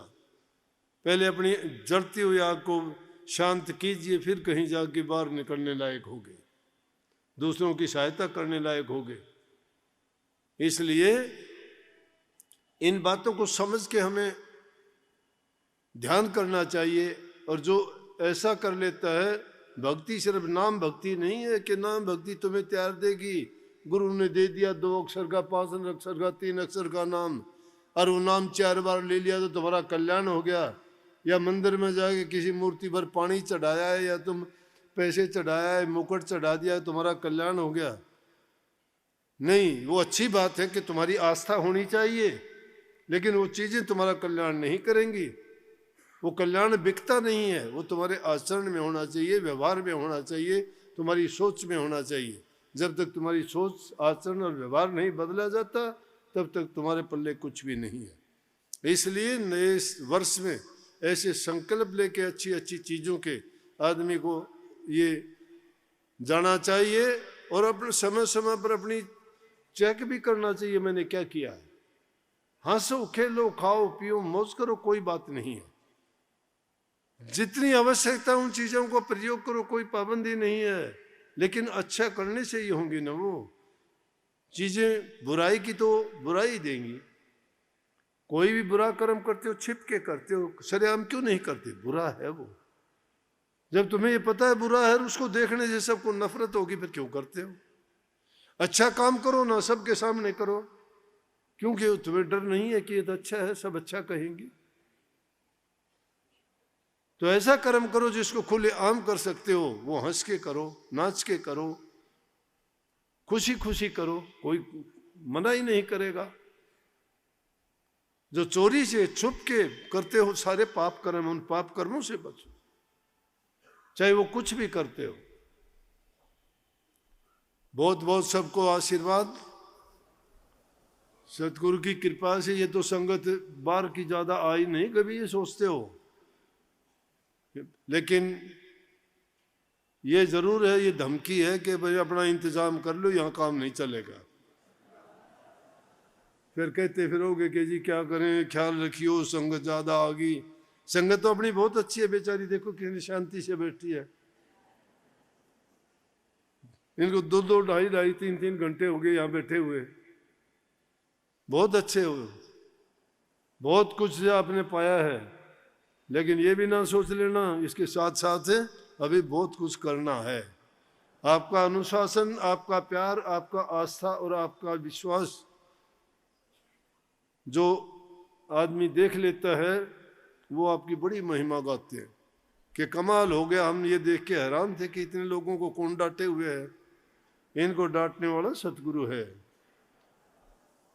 पहले अपनी जलती हुई आग को शांत कीजिए, फिर कहीं जाके बाहर निकलने लायक होगे, दूसरों की सहायता करने लायक होगे। इसलिए इन बातों को समझ के हमें ध्यान करना चाहिए। और जो ऐसा कर लेता है, भक्ति सिर्फ नाम भक्ति नहीं है कि नाम भक्ति तुम्हें तैयार देगी। गुरु ने दे दिया 2 अक्षर का, 5 अक्षर का, 3 अक्षर का नाम, और वो नाम 4 बार ले लिया तो तुम्हारा कल्याण हो गया। या मंदिर में जाके किसी मूर्ति पर पानी चढ़ाया है, या तुम पैसे चढ़ाया है, मुकुट चढ़ा दिया है, तुम्हारा कल्याण हो गया। नहीं, वो अच्छी बात है कि तुम्हारी आस्था होनी चाहिए, लेकिन वो चीजें तुम्हारा कल्याण नहीं करेंगी। वो कल्याण बिकता नहीं है, वो तुम्हारे आचरण में होना चाहिए, व्यवहार में होना चाहिए, तुम्हारी सोच में होना चाहिए। जब तक तुम्हारी सोच, आचरण और व्यवहार नहीं बदला जाता, तब तक तुम्हारे पल्ले कुछ भी नहीं है। इसलिए नए वर्ष में ऐसे संकल्प लेके अच्छी अच्छी चीजों के आदमी को ये जाना चाहिए, और अपने समय समय पर अपनी चेक भी करना चाहिए, मैंने क्या किया है। हंसो, खेलो, खाओ, पियो, मौज करो, कोई बात नहीं है। जितनी आवश्यकता उन चीजों को प्रयोग करो, कोई पाबंदी नहीं है, लेकिन अच्छा करने से ही होंगी ना वो चीजें। बुराई की तो बुराई देंगी। कोई भी बुरा कर्म करते हो, छिप के करते हो, सरेआम क्यों नहीं करते? बुरा है वो। जब तुम्हें ये पता है बुरा है, उसको देखने से सबको नफरत होगी, फिर क्यों करते हो? अच्छा काम करो ना, सबके सामने करो, क्योंकि तुम्हें डर नहीं है कि ये तो अच्छा है, सब अच्छा कहेंगे। तो ऐसा कर्म करो जिसको खुले आम कर सकते हो, वो हंस के करो, नाच के करो, खुशी खुशी करो, कोई मना ही नहीं करेगा। जो चोरी से छुप के करते हो सारे पाप कर्म, उन पाप कर्मों से बचो, चाहे वो कुछ भी करते हो। बहुत बहुत सबको आशीर्वाद। सतगुरु की कृपा से ये तो संगत बार की ज्यादा आई नहीं, कभी ये सोचते हो, लेकिन ये जरूर है, ये धमकी है कि भाई अपना इंतजाम कर लो, यहां काम नहीं चलेगा। फिर कहते फिरोगे कि जी क्या करें, ख्याल रखियो, संगत ज्यादा आ गई। संगत तो अपनी बहुत अच्छी है बेचारी, देखो कितनी शांति से बैठी है। इनको 2-2, 2.5-2.5, 3-3 घंटे हो गए यहाँ बैठे हुए। बहुत अच्छे हो, बहुत कुछ आपने पाया है, लेकिन ये भी ना सोच लेना इसके साथ साथ अभी बहुत कुछ करना है। आपका अनुशासन, आपका प्यार, आपका आस्था और आपका विश्वास जो आदमी देख लेता है, वो आपकी बड़ी महिमा गाते हैं कि कमाल हो गया। हम ये देख के हैरान थे कि इतने लोगों को कौन डांटे हुए है। इनको डांटने वाला सतगुरु है।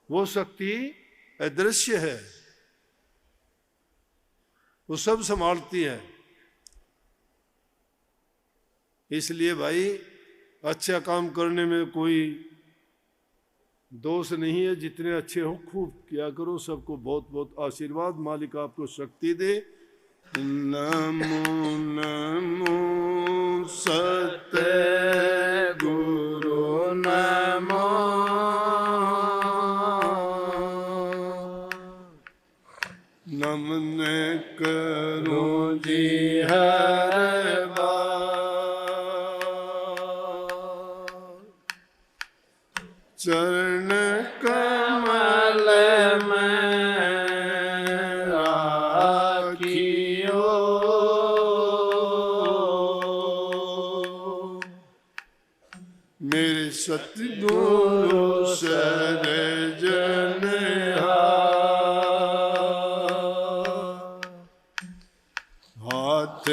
वो शक्ति अदृश्य है, वो सब संभालती है। इसलिए भाई अच्छा काम करने में कोई दोष नहीं है। जितने अच्छे हो खूब किया करो। सबको बहुत बहुत आशीर्वाद। मालिक आपको शक्ति दे। नमो नमो सतगुरु नमो। नमन करो जी हर बार। चरण कमल में राखियो। मेरे सतगुरु सरजन हाथ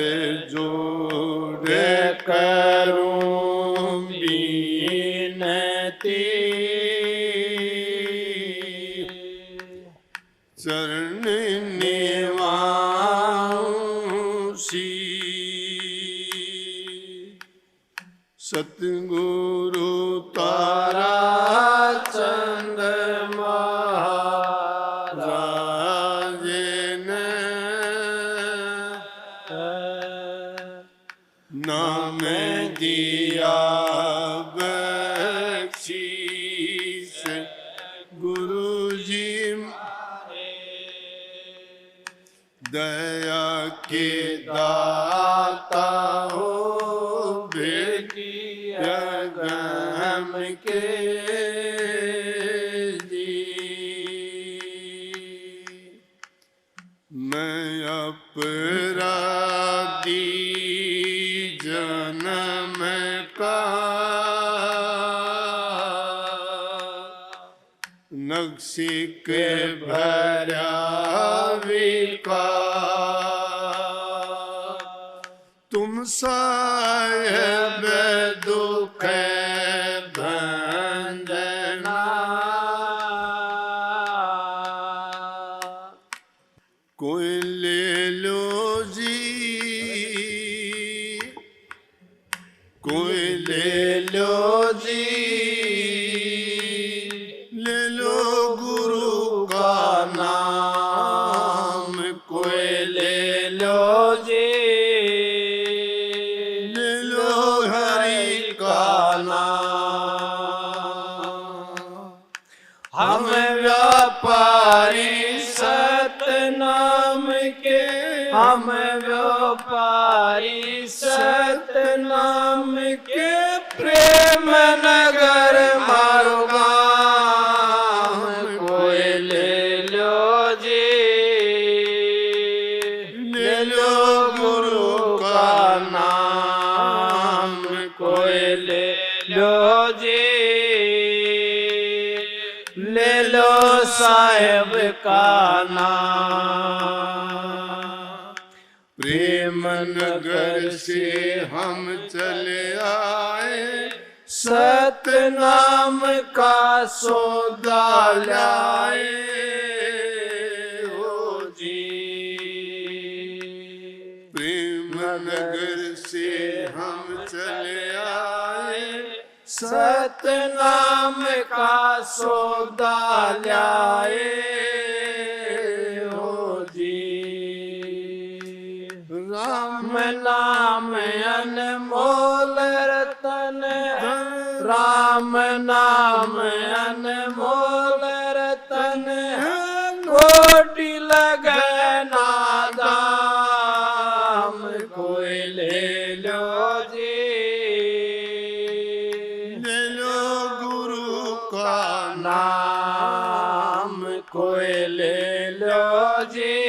जोड़े करूं बीनती। चरण निवासी सतगुरु तारा चंद महाराज ने नाम दिया बख्शीश। गुरु जी दया के दाता हो, बेटिया गम के जी। मैं अपराधी सिक भरा विकार, तुम साहिब दुख भंजना, कोई ले लो जी, कोई ले लो जी, ले लो गुरु का नाम, कोई ले लो जी, ले लो हरि का नाम। हम व्यापारी सतनाम के, हम व्यापारी सतनाम के, प्रेम नगर मारो गाम, कोई ले लो जी, ले लो गुरु का नाम, कोई ले लो जी, ले लो साहिब का नाम। प्रेम नगर से हम चले आए, सतनाम का सौदा लाए हो जी। प्रेम नगर से हम चले आए, सतनाम का सौदा लाए हो जी। राम नाम अनमोल रतन, राम नाम अनमोल रतन, कोटि लगे नादाम, कोई ले लो जी, ले लो गुरु का नाम, कोई ले लो जी,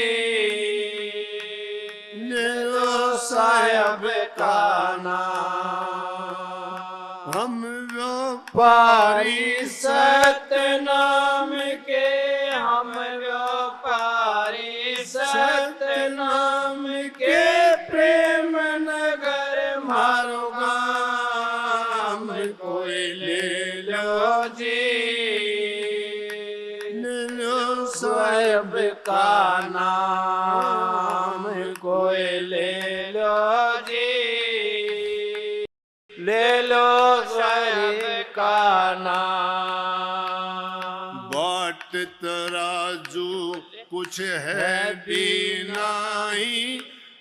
ले लो साहिब का नाम। हम व्यापारी सतनाम के, हम व्यापारी सतनाम के, प्रेम नगर मारो गाम, कोई ले लो जी, ले लो साहिब का नाम, कोई ले लो जी, ले लो साहिब का नाम। बाट तराजू कुछ है भी नहीं,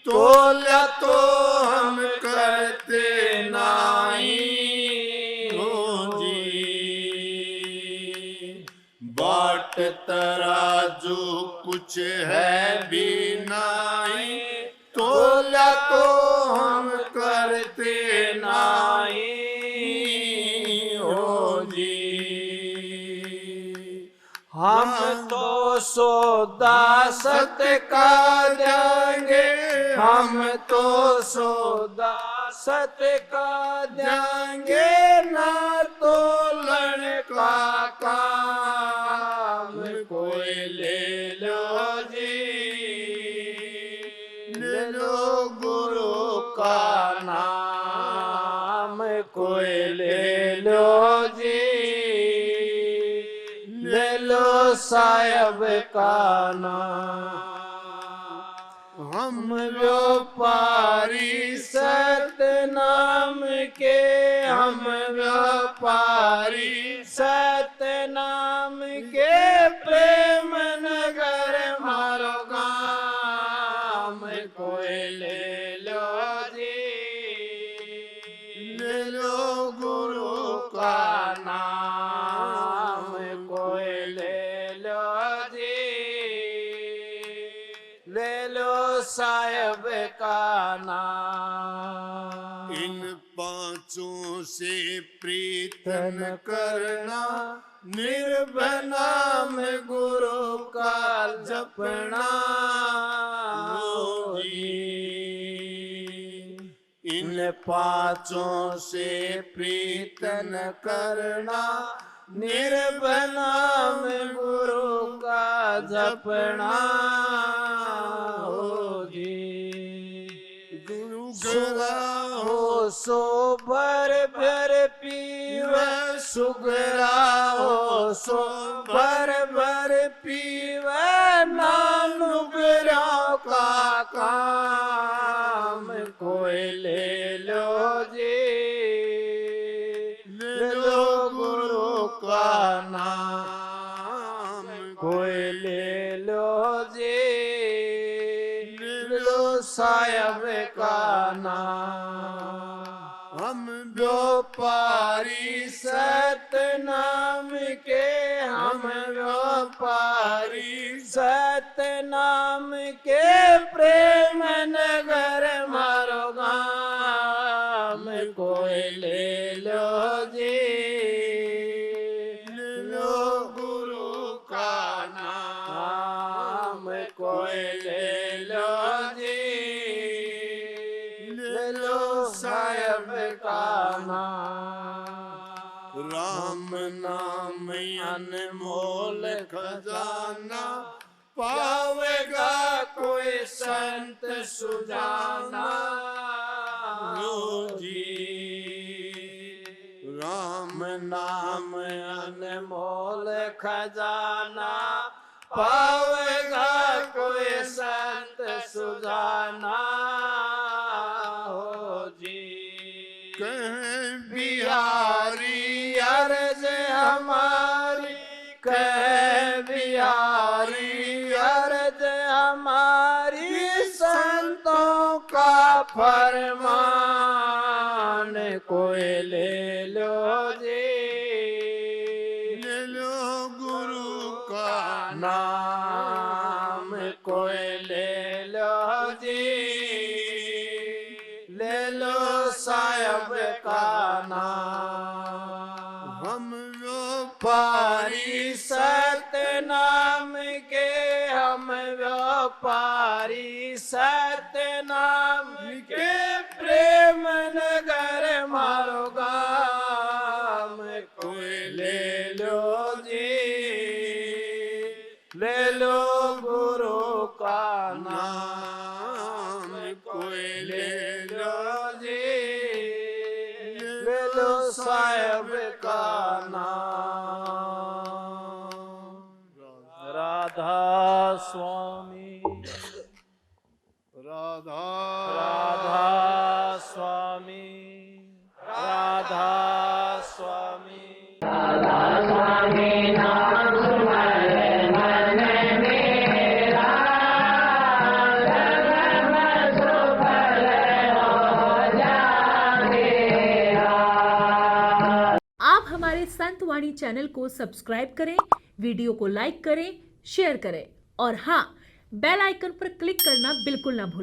तोला तो हम करते नहीं हो जी। बाट तराजू कुछ है भी नहीं, तोला तो हम करते नहीं हो जी। हम तो सौदा सत का देंगे, हम तो सौदा सत का देंगे, ना तो लड़का काम, कोई ले लो जी, ले लो गुरु का नाम, कोई ले लो जी, ले लो साहिब का नाम। हम व्यापारी सतनाम के, हम व्यापारी सतनाम के, प्रेम नगर मारो गाम, कोई ले लो जी, ले लो गुरु का नाम, कोई ले लो जी, ले लो साहिब का नाम। इन पांचों से प्रीतन करना, निर्भय नाम गुरु का जपना हो जी। इन पांचों से प्रीतन करना, निर्भय नाम गुरु का जपना हो जी। गुरु सुगा हो सो भर भर पीवे, सुगरा हो सो भर भर पीवे, नानुगरा का काम कोई ले लो जी। ले लो गुरु का नाम कोई ले लो जी। ले लो साहब का नाम। हम व्यापारी सतनाम के, हम व्यापारी सतनाम के, प्रेम नगर मारो गाम कोई ले लो जी। ले लो गुरु का नाम कोई ले लो जी। ले लो साहब का नाम। राम नाम अनमोल खजाना, पावेगा कोई संत सुजाना हो जी। राम नाम अनमोल खजाना, पावेगा कोई संत सुजाना हो जी। कहें बिहारी अर्ज हमारी, कह बिहारी अर्ज हमारी, संतों का फरमान कोई ले लो जी। ले लो गुरु का नाम कोई ले लो जी। ले लो साहब का नाम। हम व्यापारी सतनाम के, हम व्यापारी सतनाम के, प्रेम नगर मारो गाम कोई ले लो जी। ले लो गुरु का नाम कोई ले लो जी। ले लो साहब का नाम। राधा स्वामी, राधा राधा स्वामी, राधा स्वामी, राधा स्वामी नाम सुमरे मन मेरा, जन्म सुफल हो जाएगा। आप हमारे संतवाणी चैनल को सब्सक्राइब करें, वीडियो को लाइक करें, शेयर करें और हाँ, बेल आइकन पर क्लिक करना बिल्कुल ना भूलें।